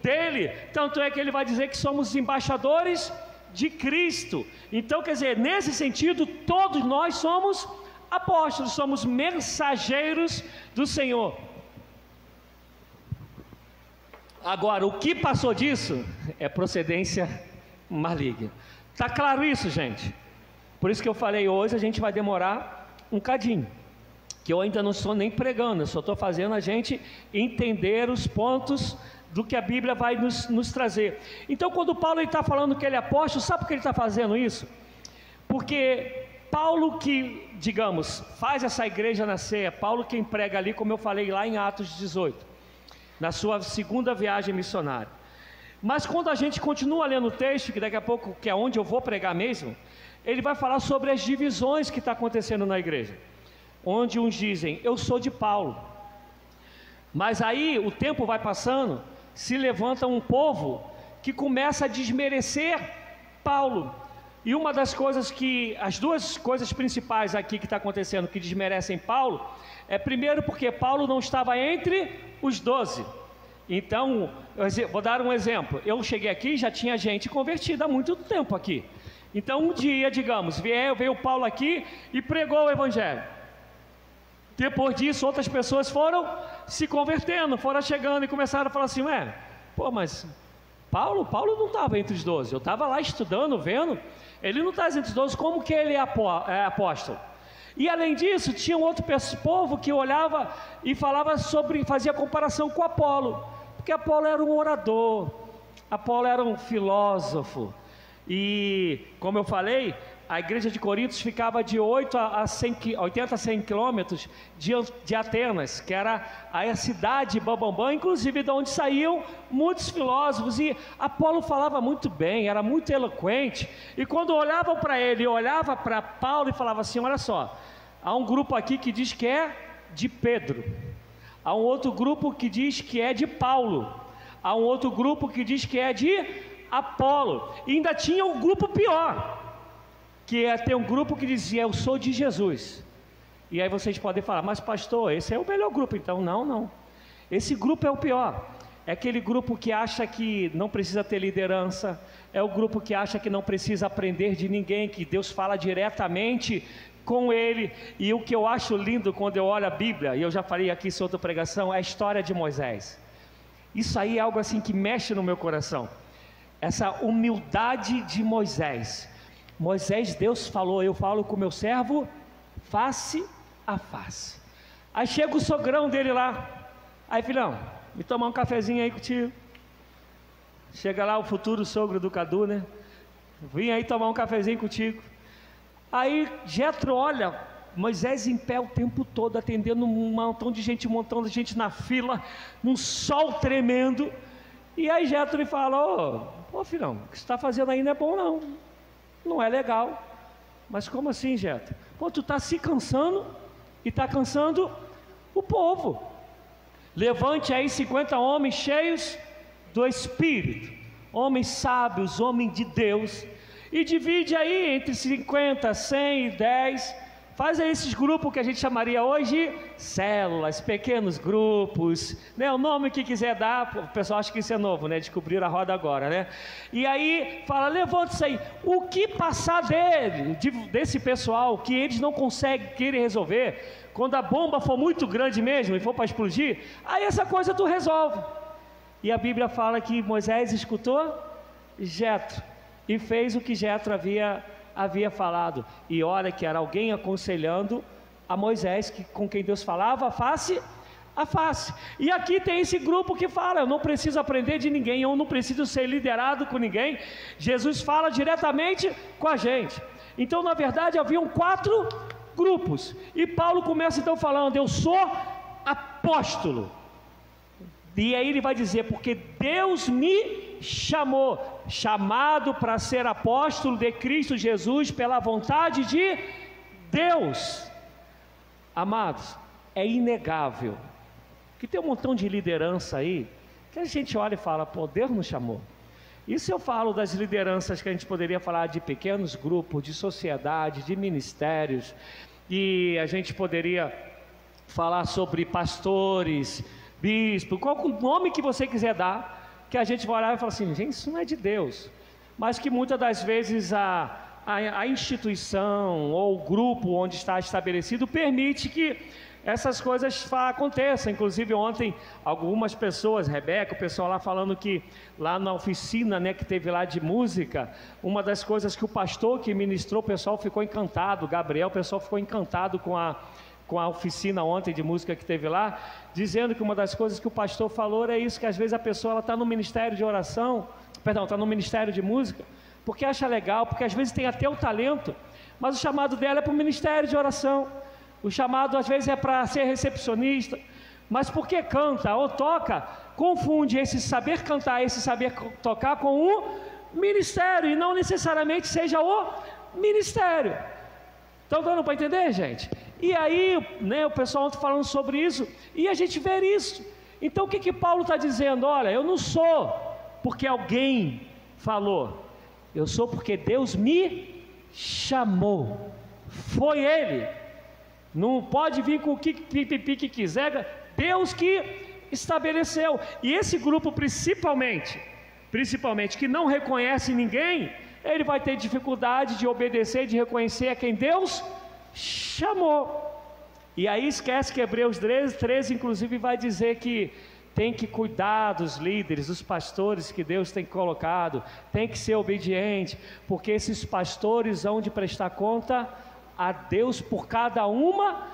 dele, tanto é que ele vai dizer que somos embaixadores de Cristo. Então, quer dizer, nesse sentido, todos nós somos apóstolos, somos mensageiros do Senhor. Agora, o que passou disso é procedência maligna. Está claro isso, gente? Por isso que eu falei, hoje a gente vai demorar um cadinho, que eu ainda não estou nem pregando, eu só estou fazendo a gente entender os pontos do que a Bíblia vai nos trazer. Então quando Paulo está falando que ele é apóstolo, sabe por que ele está fazendo isso? Porque Paulo que, digamos, faz essa igreja nascer, é Paulo quem prega ali, como eu falei lá em Atos 18. na sua segunda viagem missionária. Mas quando a gente continua lendo o texto, que daqui a pouco, que é onde eu vou pregar mesmo, ele vai falar sobre as divisões que está acontecendo na igreja, onde uns dizem, eu sou de Paulo, mas aí o tempo vai passando, se levanta um povo que começa a desmerecer Paulo, e uma das coisas as duas coisas principais aqui que está acontecendo, que desmerecem Paulo, é primeiro porque Paulo não estava entre os 12, então, vou dar um exemplo, eu cheguei aqui, já tinha gente convertida há muito tempo aqui, então um dia, digamos, veio Paulo aqui e pregou o evangelho, depois disso outras pessoas foram se convertendo, foram chegando e começaram a falar assim, mas Paulo não estava entre os 12, eu estava lá estudando, vendo, ele não está entre os 12, como que ele é apóstolo? E além disso, tinha um outro povo que olhava e fazia comparação com Apolo, porque Apolo era um orador, Apolo era um filósofo, e como eu falei, a igreja de Corinto ficava de 80 a 100 quilômetros de Atenas, que era a cidade bambambam, inclusive de onde saíam muitos filósofos, e Apolo falava muito bem, era muito eloquente, e quando olhavam para ele, olhava para Paulo e falava assim, olha só, há um grupo aqui que diz que é de Pedro, há um outro grupo que diz que é de Paulo, há um outro grupo que diz que é de Apolo, e ainda tinha um grupo pior, que tem um grupo que dizia, eu sou de Jesus, e aí vocês podem falar, mas pastor, esse é o melhor grupo, então não, esse grupo é o pior, é aquele grupo que acha que não precisa ter liderança, é o grupo que acha que não precisa aprender de ninguém, que Deus fala diretamente com ele, e o que eu acho lindo quando eu olho a Bíblia, e eu já falei aqui em outra pregação, é a história de Moisés, isso aí é algo assim que mexe no meu coração, essa humildade de Moisés, Deus falou, eu falo com o meu servo face a face, aí chega o sogrão dele lá, aí filhão, me tomar um cafezinho aí contigo, chega lá o futuro sogro do Cadu, né, vim aí tomar um cafezinho contigo, aí Jetro olha, Moisés em pé o tempo todo, atendendo um montão de gente na fila, num sol tremendo, e aí Jetro lhe fala, ô filhão, o que você está fazendo aí não é bom não é legal, mas como assim, Jetro? Tu está se cansando e está cansando o povo, levante aí 50 homens cheios do Espírito, homens sábios, homens de Deus, e divide aí entre 50, 100 e 10, faz aí esses grupos que a gente chamaria hoje células, pequenos grupos, né? O nome que quiser dar, o pessoal acha que isso é novo, né? Descobriram a roda agora, né? E aí fala, levanta-se aí, o que passar desse pessoal, que eles não conseguem querer resolver, quando a bomba for muito grande mesmo e for para explodir, aí essa coisa tu resolve. E a Bíblia fala que Moisés escutou Jetro e fez o que Jetro havia falado, e olha que era alguém aconselhando a Moisés, com quem Deus falava face a face, e aqui tem esse grupo que fala, eu não preciso aprender de ninguém, eu não preciso ser liderado com ninguém, Jesus fala diretamente com a gente, então na verdade haviam 4 grupos, e Paulo começa então falando, eu sou apóstolo, e aí ele vai dizer, porque Deus me chamado para ser apóstolo de Cristo Jesus, pela vontade de Deus. Amados, é inegável, que tem um montão de liderança aí, que a gente olha e fala, Deus nos chamou. Isso eu falo das lideranças que a gente poderia falar de pequenos grupos, de sociedade, de ministérios, e a gente poderia falar sobre pastores, bispo, qual o nome que você quiser dar, que a gente vai olhar e falar assim, gente, isso não é de Deus, mas que muitas das vezes a instituição ou o grupo onde está estabelecido permite que essas coisas aconteçam. Inclusive ontem algumas pessoas, Rebeca, o pessoal lá falando que lá na oficina, né, que teve lá de música, uma das coisas que o pastor que ministrou, o pessoal ficou encantado, Gabriel, o pessoal ficou encantado com a oficina ontem de música que teve lá, dizendo que uma das coisas que o pastor falou é isso, que às vezes a pessoa está no ministério de oração, está no ministério de música, porque acha legal, porque às vezes tem até o talento, mas o chamado dela é para o ministério de oração, o chamado às vezes é para ser recepcionista, mas porque canta ou toca, confunde esse saber cantar, esse saber tocar com o ministério, e não necessariamente seja o ministério. Estão dando para entender, gente? E aí, né, o pessoal ontem falando sobre isso, e a gente vê isso. Então o que Paulo está dizendo? Olha, eu não sou porque alguém falou, eu sou porque Deus me chamou, foi Ele. Não pode vir com o que quiser, Deus que estabeleceu. E esse grupo principalmente que não reconhece ninguém, ele vai ter dificuldade de obedecer, de reconhecer a quem Deus chamou. E aí esquece que Hebreus 13 inclusive vai dizer que tem que cuidar dos líderes, dos pastores que Deus tem colocado, tem que ser obediente, porque esses pastores hão de prestar conta a Deus por cada uma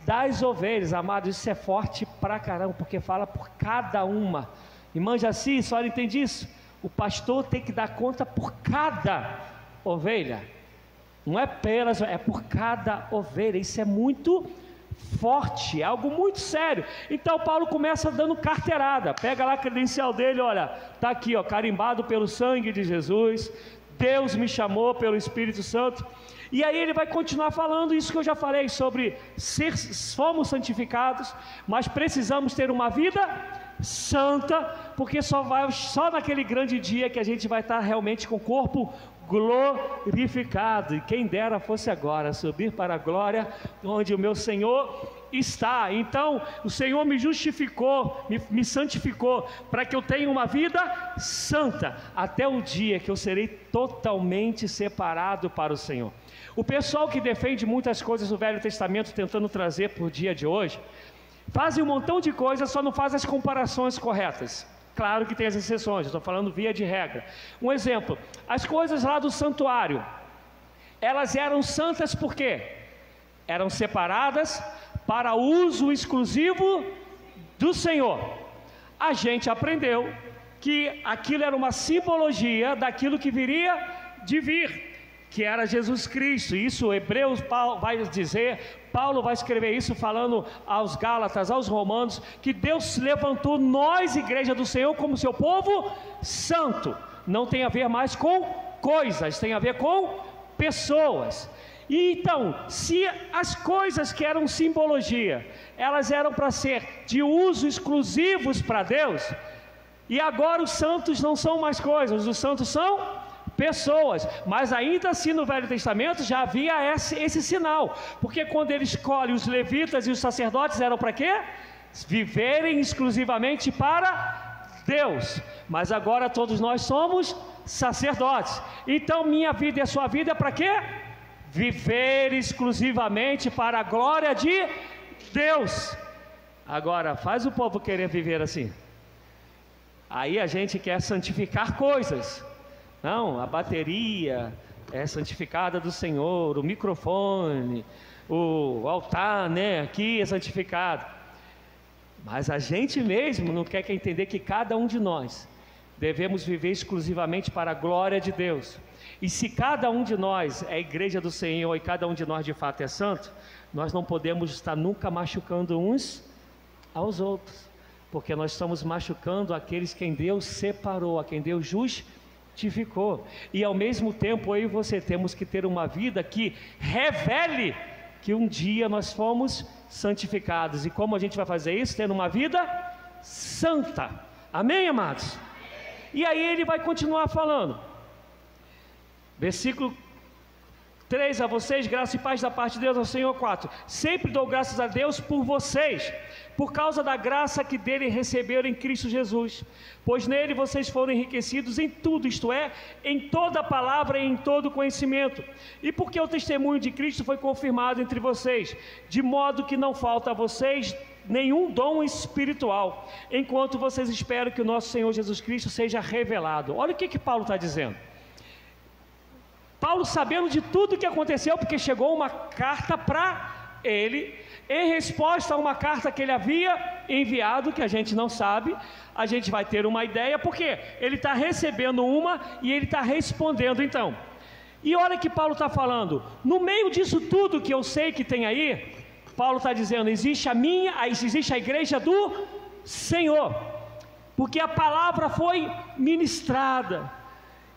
das ovelhas. Amados, isso é forte pra caramba, porque fala por cada uma. Irmã Jaci, a senhora entende isso? O pastor tem que dar conta por cada ovelha, não é pelas, é por cada ovelha. Isso é muito forte, é algo muito sério. Então Paulo começa dando carteirada, pega lá a credencial dele, olha, está aqui, ó, carimbado pelo sangue de Jesus, Deus me chamou pelo Espírito Santo. E aí ele vai continuar falando isso que eu já falei sobre fomos santificados, mas precisamos ter uma vida santa, porque só naquele grande dia que a gente vai estar realmente com o corpo glorificado. E quem dera fosse agora subir para a glória onde o meu Senhor está. Então o Senhor me justificou, me santificou, para que eu tenha uma vida santa, até o dia que eu serei totalmente separado para o Senhor. O pessoal que defende muitas coisas do Velho Testamento, tentando trazer para o dia de hoje, fazem um montão de coisas, só não faz as comparações corretas. Claro que tem as exceções, estou falando via de regra. Um exemplo, as coisas lá do santuário, elas eram santas por quê? Eram separadas para uso exclusivo do Senhor. A gente aprendeu que aquilo era uma simbologia daquilo que viria de vir, que era Jesus Cristo. Isso Hebreus vai dizer, Paulo vai escrever isso falando aos Gálatas, aos Romanos, que Deus levantou nós, igreja do Senhor, como seu povo santo. Não tem a ver mais com coisas, tem a ver com pessoas. E então, se as coisas que eram simbologia, elas eram para ser de uso exclusivos para Deus, e agora os santos não são mais coisas, os santos são pessoas. Mas ainda assim no Velho Testamento já havia esse sinal, porque quando ele escolhe os levitas e os sacerdotes, eram para quê? Viverem exclusivamente para Deus. Mas agora todos nós somos sacerdotes, então minha vida e a sua vida é para quê? Viver exclusivamente para a glória de Deus. Agora faz o povo querer viver assim, aí a gente quer santificar coisas. Não, a bateria é santificada do Senhor, o microfone, o altar, né, aqui é santificado. Mas a gente mesmo não quer entender que cada um de nós devemos viver exclusivamente para a glória de Deus. E se cada um de nós é a igreja do Senhor e cada um de nós de fato é santo, nós não podemos estar nunca machucando uns aos outros, porque nós estamos machucando aqueles quem Deus separou, a quem Deus justificou. E ao mesmo tempo eu e você temos que ter uma vida que revele que um dia nós fomos santificados. E como a gente vai fazer isso? Tendo uma vida santa. Amém, amados? E aí ele vai continuar falando, versículo 3, a vocês graça e paz da parte de Deus, ao Senhor. 4, sempre dou graças a Deus por vocês, por causa da graça que dele receberam em Cristo Jesus, pois nele vocês foram enriquecidos em tudo, isto é, em toda palavra e em todo conhecimento, e porque o testemunho de Cristo foi confirmado entre vocês, de modo que não falta a vocês nenhum dom espiritual, enquanto vocês esperam que o nosso Senhor Jesus Cristo seja revelado. Olha o que Paulo está dizendo. Paulo, sabendo de tudo que aconteceu, porque chegou uma carta para ele, em resposta a uma carta que ele havia enviado, que a gente não sabe, a gente vai ter uma ideia, porque ele está recebendo uma e ele está respondendo então. E olha que Paulo está falando, no meio disso tudo que eu sei que tem aí, Paulo está dizendo, existe a igreja do Senhor, porque a palavra foi ministrada.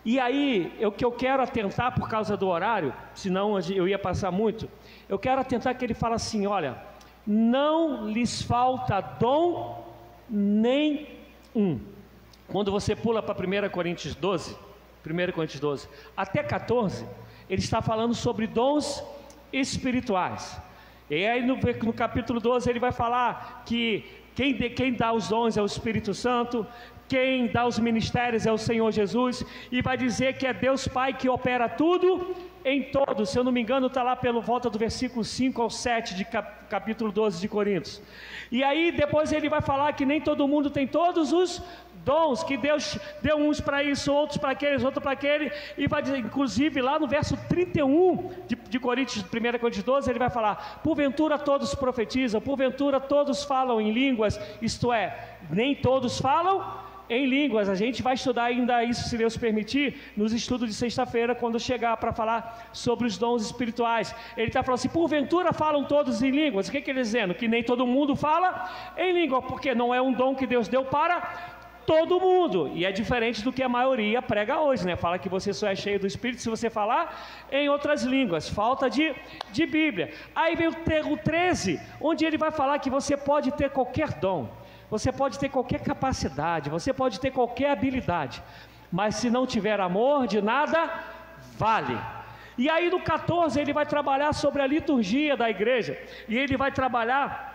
E aí, o que eu quero atentar por causa do horário, senão eu ia passar muito, eu quero atentar que ele fala assim, olha, não lhes falta dom nenhum. Quando você pula para 1 Coríntios 12, até 14, ele está falando sobre dons espirituais. E aí no capítulo 12 ele vai falar que quem dá os dons é o Espírito Santo, quem dá os ministérios é o Senhor Jesus, e vai dizer que é Deus Pai que opera tudo em todos. Se eu não me engano está lá pelo volta do versículo 5 ao 7 de capítulo 12 de Coríntios. E aí depois ele vai falar que nem todo mundo tem todos os dons, que Deus deu uns para isso, outros para aqueles, outros para aquele, e vai dizer, inclusive lá no verso 31 de Coríntios, 1 Coríntios 12, ele vai falar, porventura todos profetizam, porventura todos falam em línguas, isto é, nem todos falam em línguas. A gente vai estudar ainda isso, se Deus permitir, nos estudos de sexta-feira, quando chegar para falar sobre os dons espirituais. Ele está falando assim, porventura falam todos em línguas. O que ele está dizendo? Que nem todo mundo fala em língua, porque não é um dom que Deus deu para todo mundo, e é diferente do que a maioria prega hoje, né? Fala que você só é cheio do Espírito se você falar em outras línguas, falta de Bíblia. Aí vem o 13, onde ele vai falar que você pode ter qualquer dom, você pode ter qualquer capacidade, você pode ter qualquer habilidade, mas se não tiver amor, de nada vale. E aí no 14 ele vai trabalhar sobre a liturgia da igreja, e ele vai trabalhar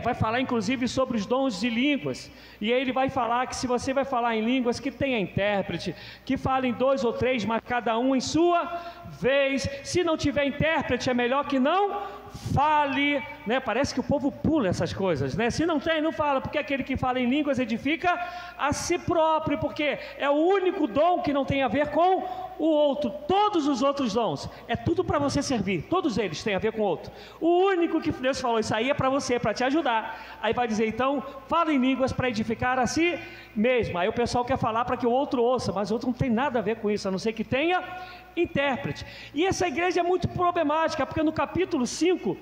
vai falar inclusive sobre os dons de línguas, e aí ele vai falar que se você vai falar em línguas, que tenha intérprete, que falem 2 ou 3, mas cada um em sua vez. Se não tiver intérprete, é melhor que não fale, né? Parece que o povo pula essas coisas, né? Se não tem, não fala, porque aquele que fala em línguas edifica a si próprio, porque é o único dom que não tem a ver com o outro. Todos os outros dons, é tudo para você servir, todos eles têm a ver com o outro. O único que Deus falou, isso aí é para você, para te ajudar. Aí vai dizer, então, fala em línguas para edificar a si mesmo. Aí o pessoal quer falar para que o outro ouça, mas o outro não tem nada a ver com isso, a não ser que tenha intérprete. E essa igreja é muito problemática, porque no capítulo 5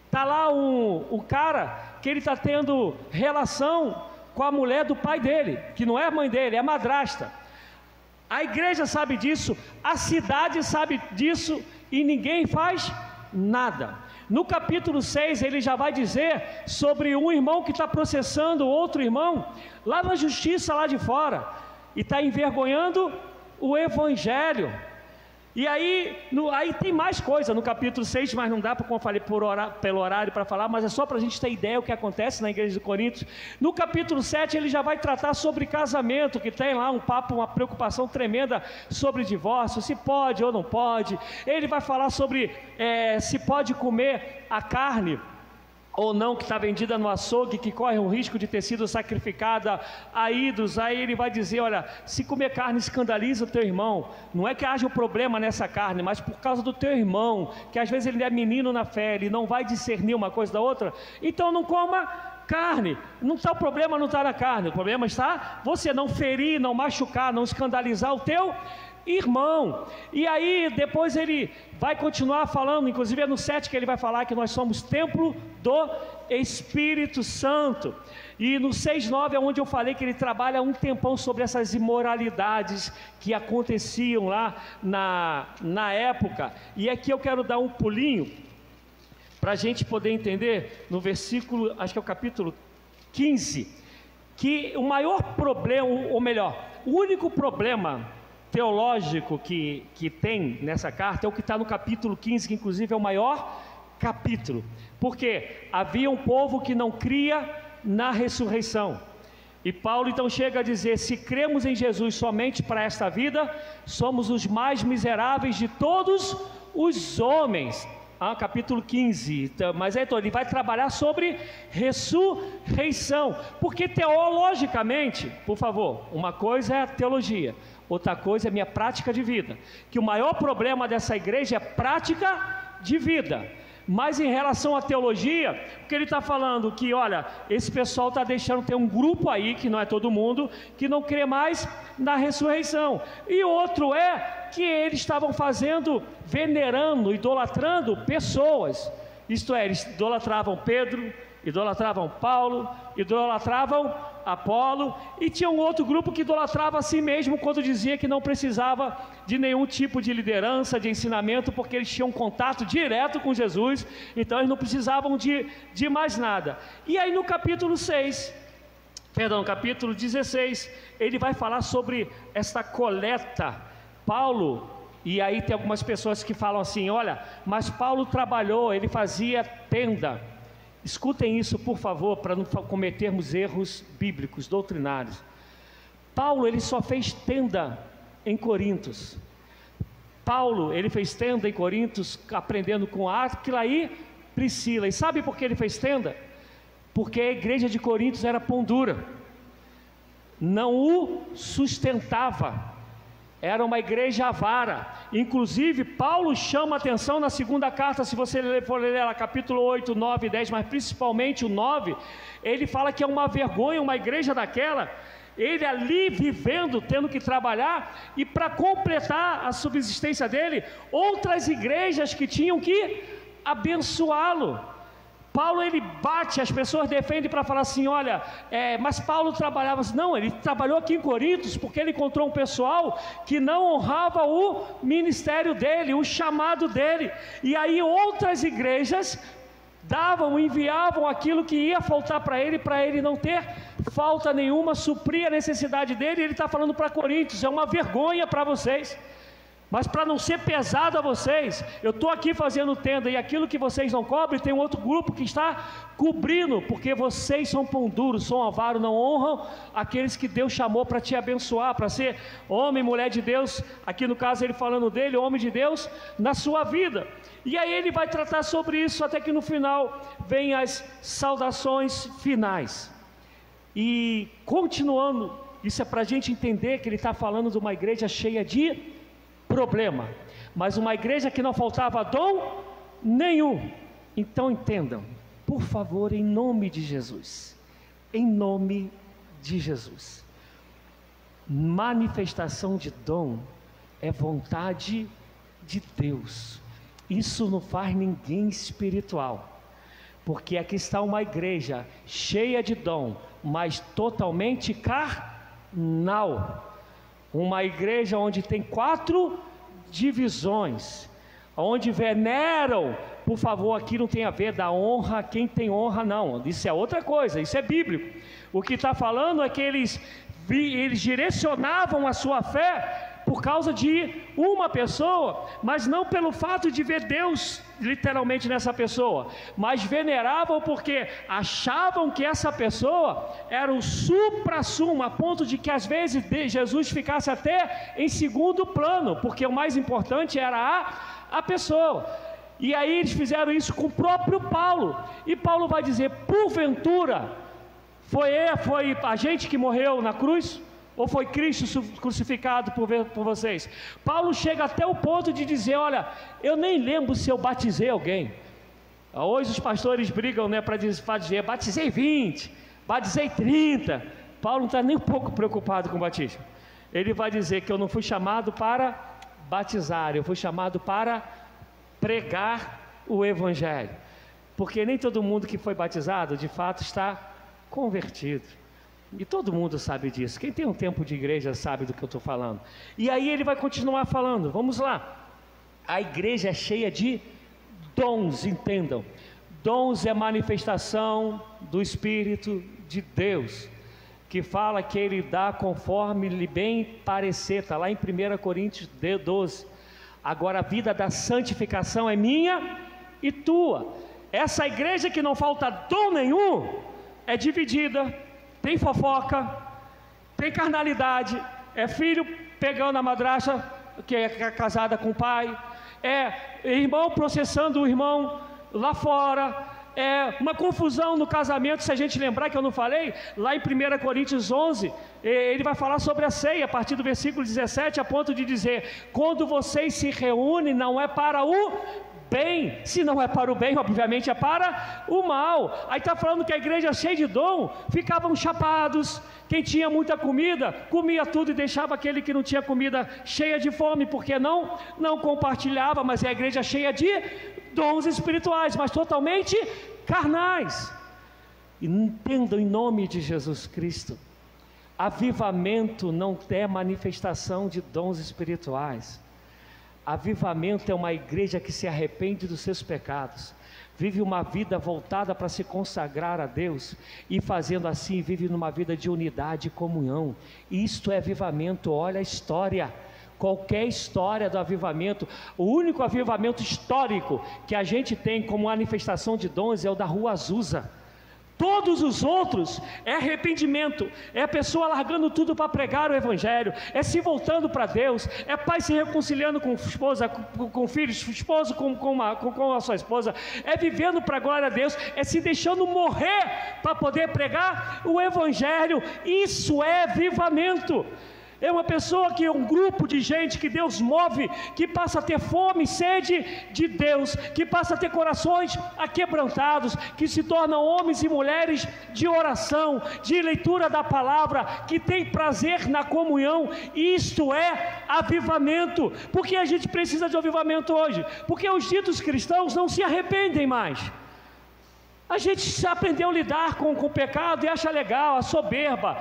está lá um cara que ele está tendo relação com a mulher do pai dele, que não é a mãe dele, é a madrasta. A igreja sabe disso, a cidade sabe disso, e ninguém faz nada. No capítulo 6 ele já vai dizer sobre um irmão que está processando outro irmão lá na justiça lá de fora, e está envergonhando o evangelho. E aí tem mais coisa no capítulo 6, mas não dá para, como eu falei, pelo horário para falar, mas é só para a gente ter ideia o que acontece na igreja de Corinto. No capítulo 7 ele já vai tratar sobre casamento, que tem lá um papo, uma preocupação tremenda sobre divórcio, se pode ou não pode. Ele vai falar sobre se pode comer a carne ou não, que está vendida no açougue, que corre o risco de ter sido sacrificada a ídolos. Aí ele vai dizer, olha, se comer carne escandaliza o teu irmão, não é que haja um problema nessa carne, mas por causa do teu irmão, que às vezes ele é menino na fé, ele não vai discernir uma coisa da outra, então não coma carne. Não está o problema, não está na carne, o problema está você não ferir, não machucar, não escandalizar o teu irmão. E aí depois ele vai continuar falando, inclusive é no 7 que ele vai falar que nós somos templo do Espírito Santo. E no 6:9 é onde eu falei que ele trabalha um tempão sobre essas imoralidades que aconteciam lá na época. E aqui eu quero dar um pulinho para a gente poder entender no versículo, acho que é o capítulo 15, que o maior problema, ou melhor, o único problema teológico que tem nessa carta é o que está no capítulo 15, que inclusive é o maior capítulo, porque havia um povo que não cria na ressurreição, e Paulo então chega a dizer, se cremos em Jesus somente para esta vida, somos os mais miseráveis de todos os homens. Capítulo 15, mas então ele vai trabalhar sobre ressurreição, porque teologicamente, por favor, uma coisa é a teologia, outra coisa é a minha prática de vida, que o maior problema dessa igreja é prática de vida. Mas em relação à teologia, porque ele está falando que, olha, esse pessoal está deixando, ter um grupo aí, que não é todo mundo, que não crê mais na ressurreição. E outro é que eles estavam venerando, idolatrando pessoas. Isto é, eles idolatravam Pedro, idolatravam Paulo, idolatravam Apolo, e tinha um outro grupo que idolatrava a si mesmo quando dizia que não precisava de nenhum tipo de liderança, de ensinamento, porque eles tinham contato direto com Jesus, então eles não precisavam de mais nada. E aí no capítulo 16, ele vai falar sobre essa coleta. Paulo, e aí tem algumas pessoas que falam assim, olha, mas Paulo trabalhou, ele fazia tenda. Escutem isso, por favor, para não cometermos erros bíblicos, doutrinários. Paulo, ele só fez tenda em Corintos. Paulo, ele fez tenda em Corintos, aprendendo com Áquila e Priscila. E sabe por que ele fez tenda? Porque a igreja de Corintos era pão dura, não o sustentava. Era uma igreja avara. Inclusive Paulo chama atenção na segunda carta, se você for ler lá, capítulo 8, 9 e 10, mas principalmente o 9, ele fala que é uma vergonha uma igreja daquela, ele ali vivendo, tendo que trabalhar, e para completar a subsistência dele, outras igrejas que tinham que abençoá-lo. Paulo, ele bate, as pessoas defendem para falar assim, olha, mas Paulo trabalhava assim. Não, ele trabalhou aqui em Corintos, porque ele encontrou um pessoal que não honrava o ministério dele, o chamado dele, e aí outras igrejas enviavam aquilo que ia faltar para ele não ter falta nenhuma, suprir a necessidade dele. E ele está falando para Coríntios, é uma vergonha para vocês. Mas para não ser pesado a vocês, eu estou aqui fazendo tenda, e aquilo que vocês não cobrem, tem um outro grupo que está cobrindo, porque vocês são pão duro, são avaro, não honram aqueles que Deus chamou para te abençoar, para ser homem, mulher de Deus, aqui no caso ele falando dele, homem de Deus, na sua vida. E aí ele vai tratar sobre isso, até que no final vem as saudações finais. E continuando, isso é para a gente entender que ele está falando de uma igreja cheia de problema, mas uma igreja que não faltava dom nenhum. Então entendam, por favor, em nome de Jesus, em nome de Jesus, manifestação de dom é vontade de Deus. Isso não faz ninguém espiritual, porque aqui está uma igreja cheia de dom, mas totalmente carnal. Uma igreja onde tem 4 divisões, onde veneram, por favor, aqui não tem a ver da honra, quem tem honra não, isso é outra coisa, isso é bíblico. O que está falando é que eles direcionavam a sua fé por causa de uma pessoa, mas não pelo fato de ver Deus literalmente nessa pessoa, mas veneravam porque achavam que essa pessoa era o supra-sumo, a ponto de que às vezes Jesus ficasse até em segundo plano, porque o mais importante era a pessoa. E aí eles fizeram isso com o próprio Paulo, e Paulo vai dizer, porventura, foi a gente que morreu na cruz? Ou foi Cristo crucificado por vocês? Paulo chega até o ponto de dizer, olha, eu nem lembro se eu batizei alguém. Hoje os pastores brigam, para dizer, batizei 20, batizei 30. Paulo não está nem um pouco preocupado com o batismo. Ele vai dizer que eu não fui chamado para batizar, eu fui chamado para pregar o Evangelho. Porque nem todo mundo que foi batizado, de fato, está convertido. E todo mundo sabe disso. Quem tem um tempo de igreja sabe do que eu estou falando. E aí ele vai continuar falando. Vamos lá. A igreja é cheia de dons, entendam. Dons é manifestação do Espírito de Deus, que fala que Ele dá conforme lhe bem parecer. Está lá em 1 Coríntios 12. Agora a vida da santificação é minha e tua. Essa igreja que não falta dom nenhum é dividida. Tem fofoca, tem carnalidade, é filho pegando a madrasta que é casada com o pai, é irmão processando o irmão lá fora, é uma confusão no casamento. Se a gente lembrar que eu não falei, lá em 1 Coríntios 11, ele vai falar sobre a ceia, a partir do versículo 17, a ponto de dizer, quando vocês se reúnem, não é para o bem. Se não é para o bem, obviamente é para o mal. Aí está falando que a igreja cheia de dom, ficavam chapados. Quem tinha muita comida, comia tudo e deixava aquele que não tinha comida cheia de fome, porque não compartilhava. Mas é a igreja cheia de dons espirituais, mas totalmente carnais. E entendam, em nome de Jesus Cristo, avivamento não é manifestação de dons espirituais. Avivamento é uma igreja que se arrepende dos seus pecados, vive uma vida voltada para se consagrar a Deus, e fazendo assim vive numa vida de unidade e comunhão. Isto é avivamento. Olha a história, qualquer história do avivamento. O único avivamento histórico que a gente tem como manifestação de dons é o da Rua Azusa. Todos os outros é arrependimento, é a pessoa largando tudo para pregar o Evangelho, é se voltando para Deus, é pai se reconciliando com esposa, com filhos, esposo com a sua esposa, é vivendo para a glória a Deus, é se deixando morrer para poder pregar o Evangelho. Isso é avivamento. É uma pessoa que é um grupo de gente que Deus move, que passa a ter fome e sede de Deus, que passa a ter corações aquebrantados, que se tornam homens e mulheres de oração, de leitura da palavra, que tem prazer na comunhão. Isto é avivamento. Por que a gente precisa de avivamento hoje? Porque os ditos cristãos não se arrependem mais. A gente aprendeu a lidar com o pecado e acha legal, a soberba.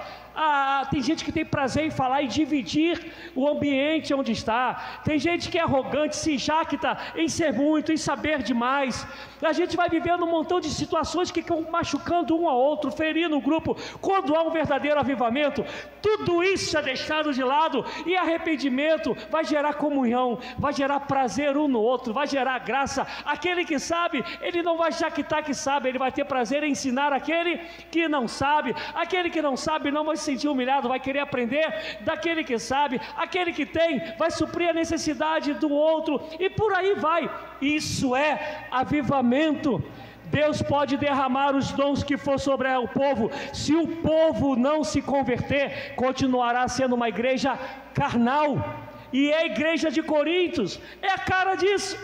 Tem gente que tem prazer em falar e dividir o ambiente onde está. Tem gente que é arrogante, se jacta em ser muito, em saber demais. A gente vai vivendo um montão de situações que ficam machucando um ao outro, ferindo o grupo. Quando há um verdadeiro avivamento, tudo isso é deixado de lado, e arrependimento vai gerar comunhão, vai gerar prazer um no outro, vai gerar graça. Aquele que sabe, ele não vai jactar que sabe, ele vai ter prazer em ensinar aquele que não sabe. Aquele que não sabe não vai se sentir humilhado, vai querer aprender daquele que sabe. Aquele que tem vai suprir a necessidade do outro, e por aí vai. Isso é avivamento. Deus pode derramar os dons que for sobre o povo. Se o povo não se converter, continuará sendo uma igreja carnal. E é a igreja de Coríntios é a cara disso,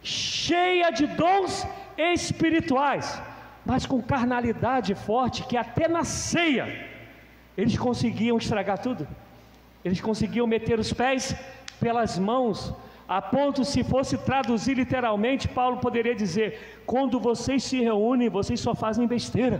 cheia de dons espirituais, mas com carnalidade forte, que até na ceia eles conseguiam estragar tudo. Eles conseguiam meter os pés pelas mãos, a ponto, se fosse traduzir literalmente, Paulo poderia dizer: quando vocês se reúnem, vocês só fazem besteira.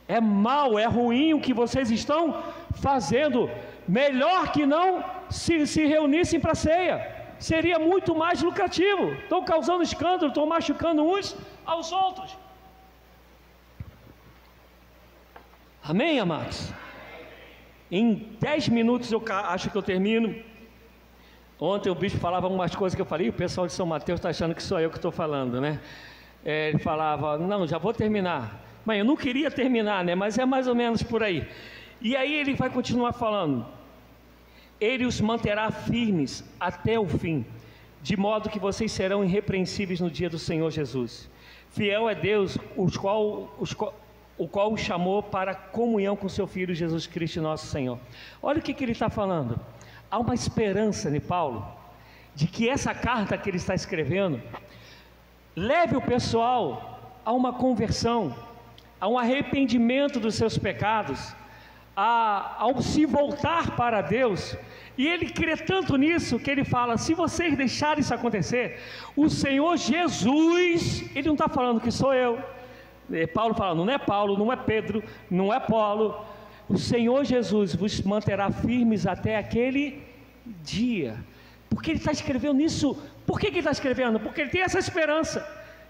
É mal, é ruim o que vocês estão fazendo. Melhor que não se reunissem para a ceia. Seria muito mais lucrativo. Estão causando escândalo, estão machucando uns aos outros. Amém, amados? Em 10 minutos eu acho que eu termino. Ontem o bispo falava umas coisas que eu falei, e o pessoal de São Mateus está achando que sou eu que estou falando, né? Ele falava: não, já vou terminar. Mas eu não queria terminar, né? Mas é mais ou menos por aí. E aí ele vai continuar falando: ele os manterá firmes até o fim, de modo que vocês serão irrepreensíveis no dia do Senhor Jesus. Fiel é Deus, o qual o chamou para comunhão com seu Filho Jesus Cristo nosso Senhor. Olha o que ele está falando. Há uma esperança em Paulo, de que essa carta que ele está escrevendo leve o pessoal a uma conversão, a um arrependimento dos seus pecados, ao se voltar para Deus. E ele crê tanto nisso, que ele fala: se vocês deixarem isso acontecer, o Senhor Jesus, ele não está falando que sou eu, Paulo fala, não é Paulo, não é Pedro, não é Paulo, o Senhor Jesus vos manterá firmes até aquele dia. Porque ele está escrevendo isso. Por que ele está escrevendo? Porque ele tem essa esperança,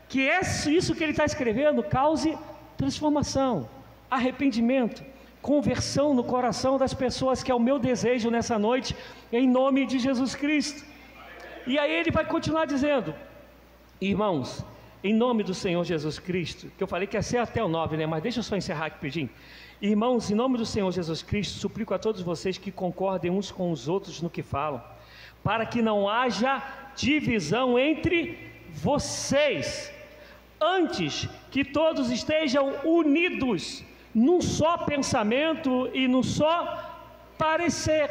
que isso que ele está escrevendo cause transformação, arrependimento, conversão no coração das pessoas, que é o meu desejo nessa noite, em nome de Jesus Cristo. E aí ele vai continuar dizendo: irmãos, em nome do Senhor Jesus Cristo, que eu falei que ia ser até o 9, né? Mas deixa eu só encerrar rapidinho. Irmãos, em nome do Senhor Jesus Cristo, suplico a todos vocês que concordem uns com os outros no que falam, para que não haja divisão entre vocês, antes que todos estejam unidos num só pensamento e num só parecer.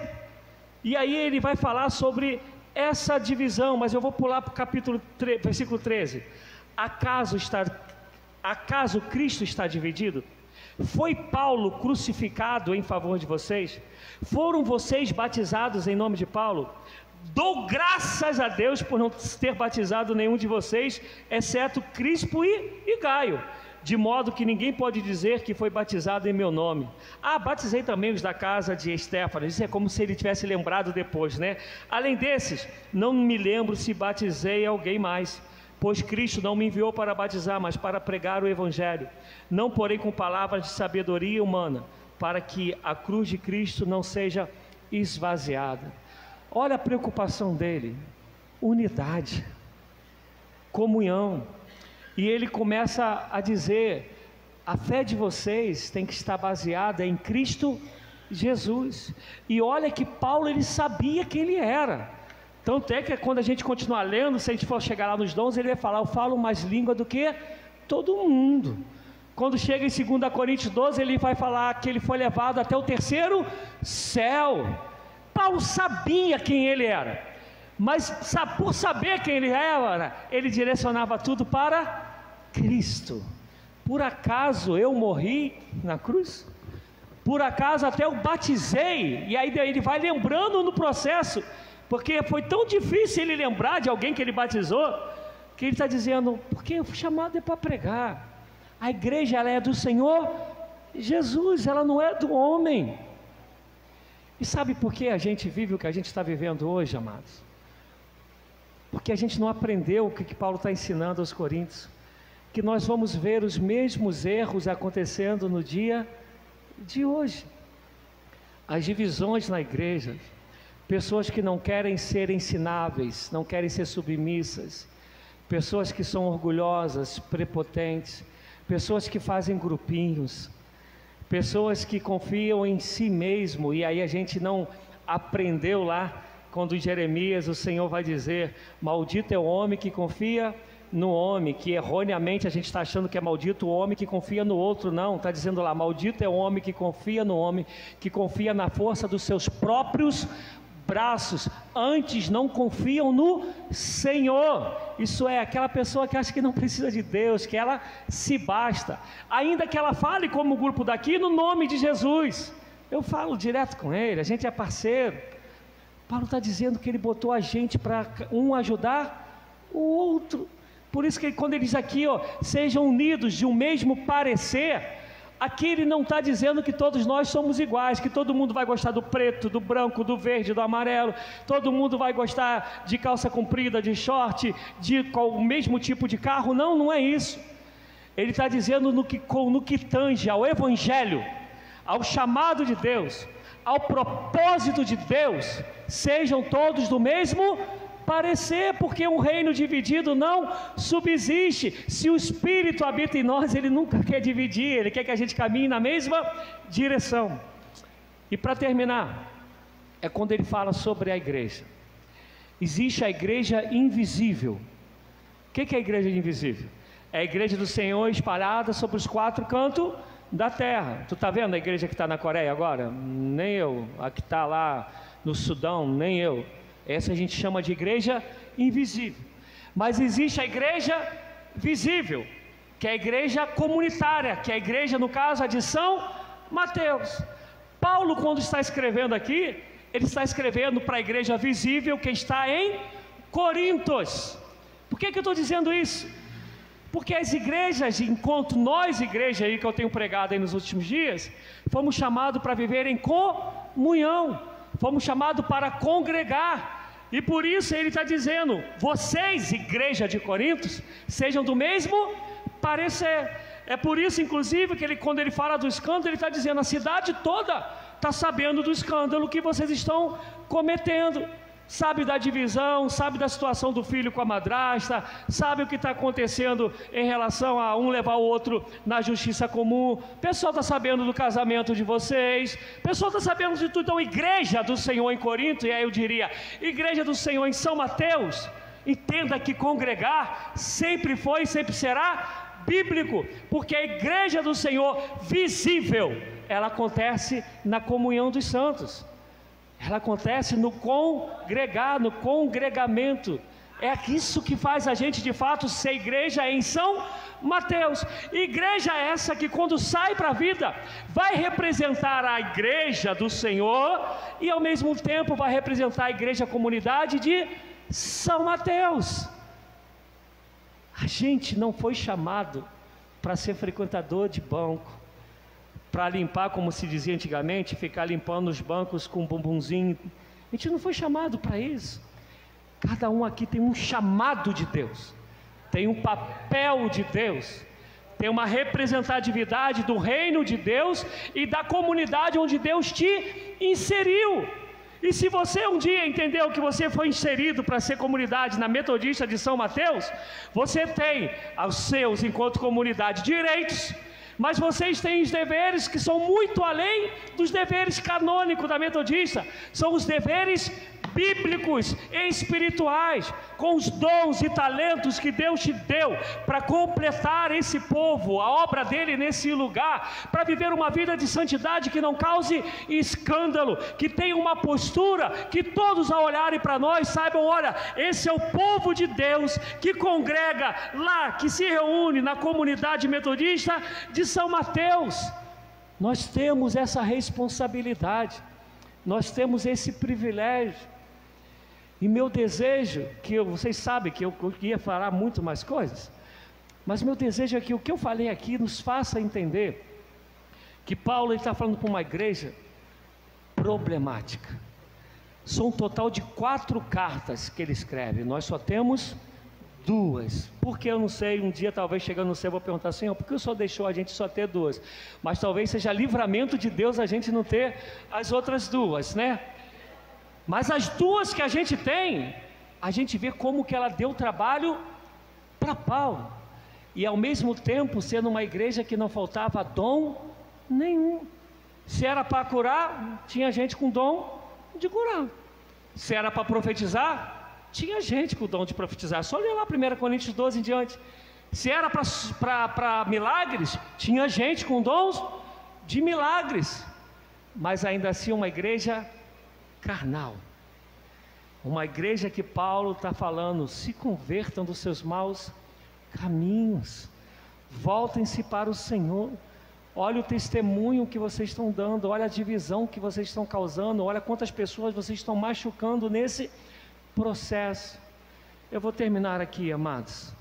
E aí ele vai falar sobre essa divisão, mas eu vou pular para o capítulo 3, versículo 13. Acaso Cristo está dividido? Foi Paulo crucificado em favor de vocês? Foram vocês batizados em nome de Paulo? Dou graças a Deus por não ter batizado nenhum de vocês, exceto Crispo e Gaio, de modo que ninguém pode dizer que foi batizado em meu nome. Batizei também os da casa de Estéfanas. Isso é como se ele tivesse lembrado depois, né? Além desses, não me lembro se batizei alguém mais, pois Cristo não me enviou para batizar, mas para pregar o Evangelho, não porém com palavras de sabedoria humana, para que a cruz de Cristo não seja esvaziada. Olha a preocupação dele: unidade, comunhão. E ele começa a dizer: a fé de vocês tem que estar baseada em Cristo Jesus. E olha que Paulo, ele sabia quem ele era. Tanto é que quando a gente continuar lendo, se a gente for chegar lá nos dons, ele vai falar: eu falo mais língua do que todo mundo. Quando chega em 2 Coríntios 12, ele vai falar que ele foi levado até o terceiro céu. Paulo sabia quem ele era, mas por saber quem ele era, ele direcionava tudo para Cristo. Por acaso eu morri na cruz? Por acaso até eu batizei? E aí ele vai lembrando no processo, porque foi tão difícil ele lembrar de alguém que ele batizou, que ele está dizendo: porque eu fui chamado para pregar. A igreja, ela é do Senhor Jesus, ela não é do homem. E sabe por que a gente vive o que a gente está vivendo hoje, amados? Porque a gente não aprendeu o que Paulo está ensinando aos Coríntios, que nós vamos ver os mesmos erros acontecendo no dia de hoje. As divisões na igreja, pessoas que não querem ser ensináveis, não querem ser submissas, pessoas que são orgulhosas, prepotentes, pessoas que fazem grupinhos, pessoas que confiam em si mesmo. E aí a gente não aprendeu lá, quando em Jeremias o Senhor vai dizer: maldito é o homem que confia no homem, que erroneamente a gente está achando que é maldito o homem que confia no outro. Não, está dizendo lá: maldito é o homem que confia no homem, que confia na força dos seus próprios braços, antes não confiam no Senhor. Isso é, aquela pessoa que acha que não precisa de Deus, que ela se basta, ainda que ela fale como o grupo daqui, no nome de Jesus. Eu falo direto com ele, a gente é parceiro. Paulo está dizendo que ele botou a gente para um ajudar o outro. Por isso que quando ele diz aqui, sejam unidos de um mesmo parecer, aqui ele não está dizendo que todos nós somos iguais, que todo mundo vai gostar do preto, do branco, do verde, do amarelo, todo mundo vai gostar de calça comprida, de short, com o mesmo tipo de carro. Não, não é isso. Ele está dizendo no que tange ao Evangelho, ao chamado de Deus, ao propósito de Deus, sejam todos do mesmo parecer, porque um reino dividido não subsiste. Se o Espírito habita em nós, ele nunca quer dividir, ele quer que a gente caminhe na mesma direção. E para terminar, é quando ele fala sobre a igreja. Existe a igreja invisível. O que é a igreja invisível? É a igreja do Senhor espalhada sobre os 4 cantos da terra. Tu está vendo a igreja que está na Coreia agora? Nem eu. A que está lá no Sudão, nem eu. Essa a gente chama de igreja invisível. Mas existe a igreja visível, que é a igreja comunitária, que é a igreja, no caso, a de São Mateus. Paulo, quando está escrevendo aqui, ele está escrevendo para a igreja visível que está em Corintos. Por que eu estou dizendo isso? Porque as igrejas, enquanto nós, igreja aí que eu tenho pregado aí nos últimos dias, fomos chamados para viver em comunhão, fomos chamados para congregar. E por isso ele está dizendo: vocês, igreja de Corintos, sejam do mesmo parecer. É por isso, inclusive, que quando ele fala do escândalo, ele está dizendo: a cidade toda está sabendo do escândalo que vocês estão cometendo. Sabe da divisão, sabe da situação do filho com a madrasta, sabe o que está acontecendo em relação a um levar o outro na justiça comum. O pessoal está sabendo do casamento de vocês, o pessoal está sabendo de tudo. Então, igreja do Senhor em Corinto, e aí eu diria, igreja do Senhor em São Mateus, entenda que congregar sempre foi e sempre será bíblico, porque a igreja do Senhor visível, ela acontece na comunhão dos santos. Ela acontece no congregar, no congregamento. É isso que faz a gente de fato ser igreja em São Mateus. Igreja essa que quando sai para a vida vai representar a igreja do Senhor e ao mesmo tempo vai representar a igreja comunidade de São Mateus. A gente não foi chamado para ser frequentador de banco, para limpar, como se dizia antigamente, ficar limpando os bancos com um bumbumzinho. A gente não foi chamado para isso. Cada um aqui tem um chamado de Deus, tem um papel de Deus, tem uma representatividade do reino de Deus e da comunidade onde Deus te inseriu. E se você um dia entendeu que você foi inserido para ser comunidade na Metodista de São Mateus, você tem aos seus, enquanto comunidade, direitos, mas vocês têm os deveres que são muito além dos deveres canônicos da Metodista, são os deveres bíblicos e espirituais, com os dons e talentos que Deus te deu para completar esse povo, a obra dele nesse lugar, para viver uma vida de santidade que não cause escândalo, que tenha uma postura que todos ao olharem para nós saibam, olha, esse é o povo de Deus que congrega lá, que se reúne na comunidade metodista de São Mateus. Nós temos essa responsabilidade, nós temos esse privilégio. E meu desejo, vocês sabem que eu ia falar muito mais coisas, mas meu desejo é que o que eu falei aqui nos faça entender que Paulo está falando para uma igreja problemática. São um total de 4 cartas que ele escreve, nós só temos 2, porque eu não sei, um dia talvez chegando no céu eu vou perguntar, Senhor, por que o Senhor deixou a gente só ter 2? Mas talvez seja livramento de Deus a gente não ter as outras 2, né? Mas as 2 que a gente tem, a gente vê como que ela deu trabalho para Paulo, e ao mesmo tempo sendo uma igreja que não faltava dom nenhum. Se era para curar, tinha gente com dom de curar. Se era para profetizar, tinha gente com o dom de profetizar. Só ler lá 1 Coríntios 12 em diante. Se era para milagres, tinha gente com dons de milagres. Mas ainda assim uma igreja carnal, uma igreja que Paulo está falando, se convertam dos seus maus caminhos, voltem-se para o Senhor. Olha o testemunho que vocês estão dando, olha a divisão que vocês estão causando, olha quantas pessoas vocês estão machucando nesse processo. Eu vou terminar aqui, amados,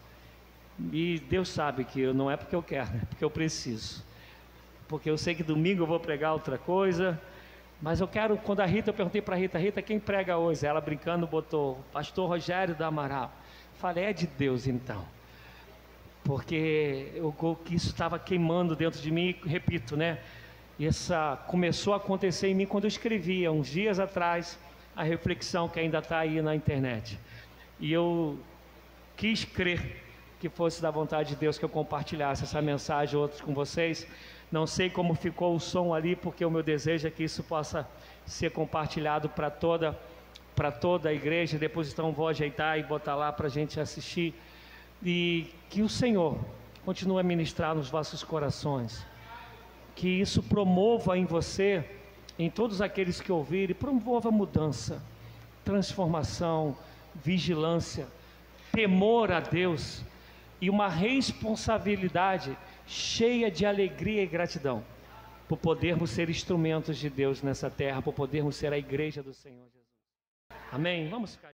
e Deus sabe que não é porque eu quero, é porque eu preciso, porque eu sei que domingo eu vou pregar outra coisa. Mas eu quero, quando eu perguntei para a Rita, quem prega hoje? Ela brincando botou, pastor Rogério da Amaral. Falei, é de Deus então, porque isso estava queimando dentro de mim, repito, né? E começou a acontecer em mim quando eu escrevia, uns dias atrás, a reflexão que ainda está aí na internet. E eu quis crer que fosse da vontade de Deus que eu compartilhasse essa mensagem outros com vocês. Não sei como ficou o som ali, porque o meu desejo é que isso possa ser compartilhado para toda a igreja. Depois então vou ajeitar e botar lá para a gente assistir. E que o Senhor continue a ministrar nos vossos corações. Que isso promova em você, em todos aqueles que ouvirem, promova mudança, transformação, vigilância, temor a Deus e uma responsabilidade cheia de alegria e gratidão, por podermos ser instrumentos de Deus nessa terra, por podermos ser a igreja do Senhor Jesus. Amém? Vamos ficar.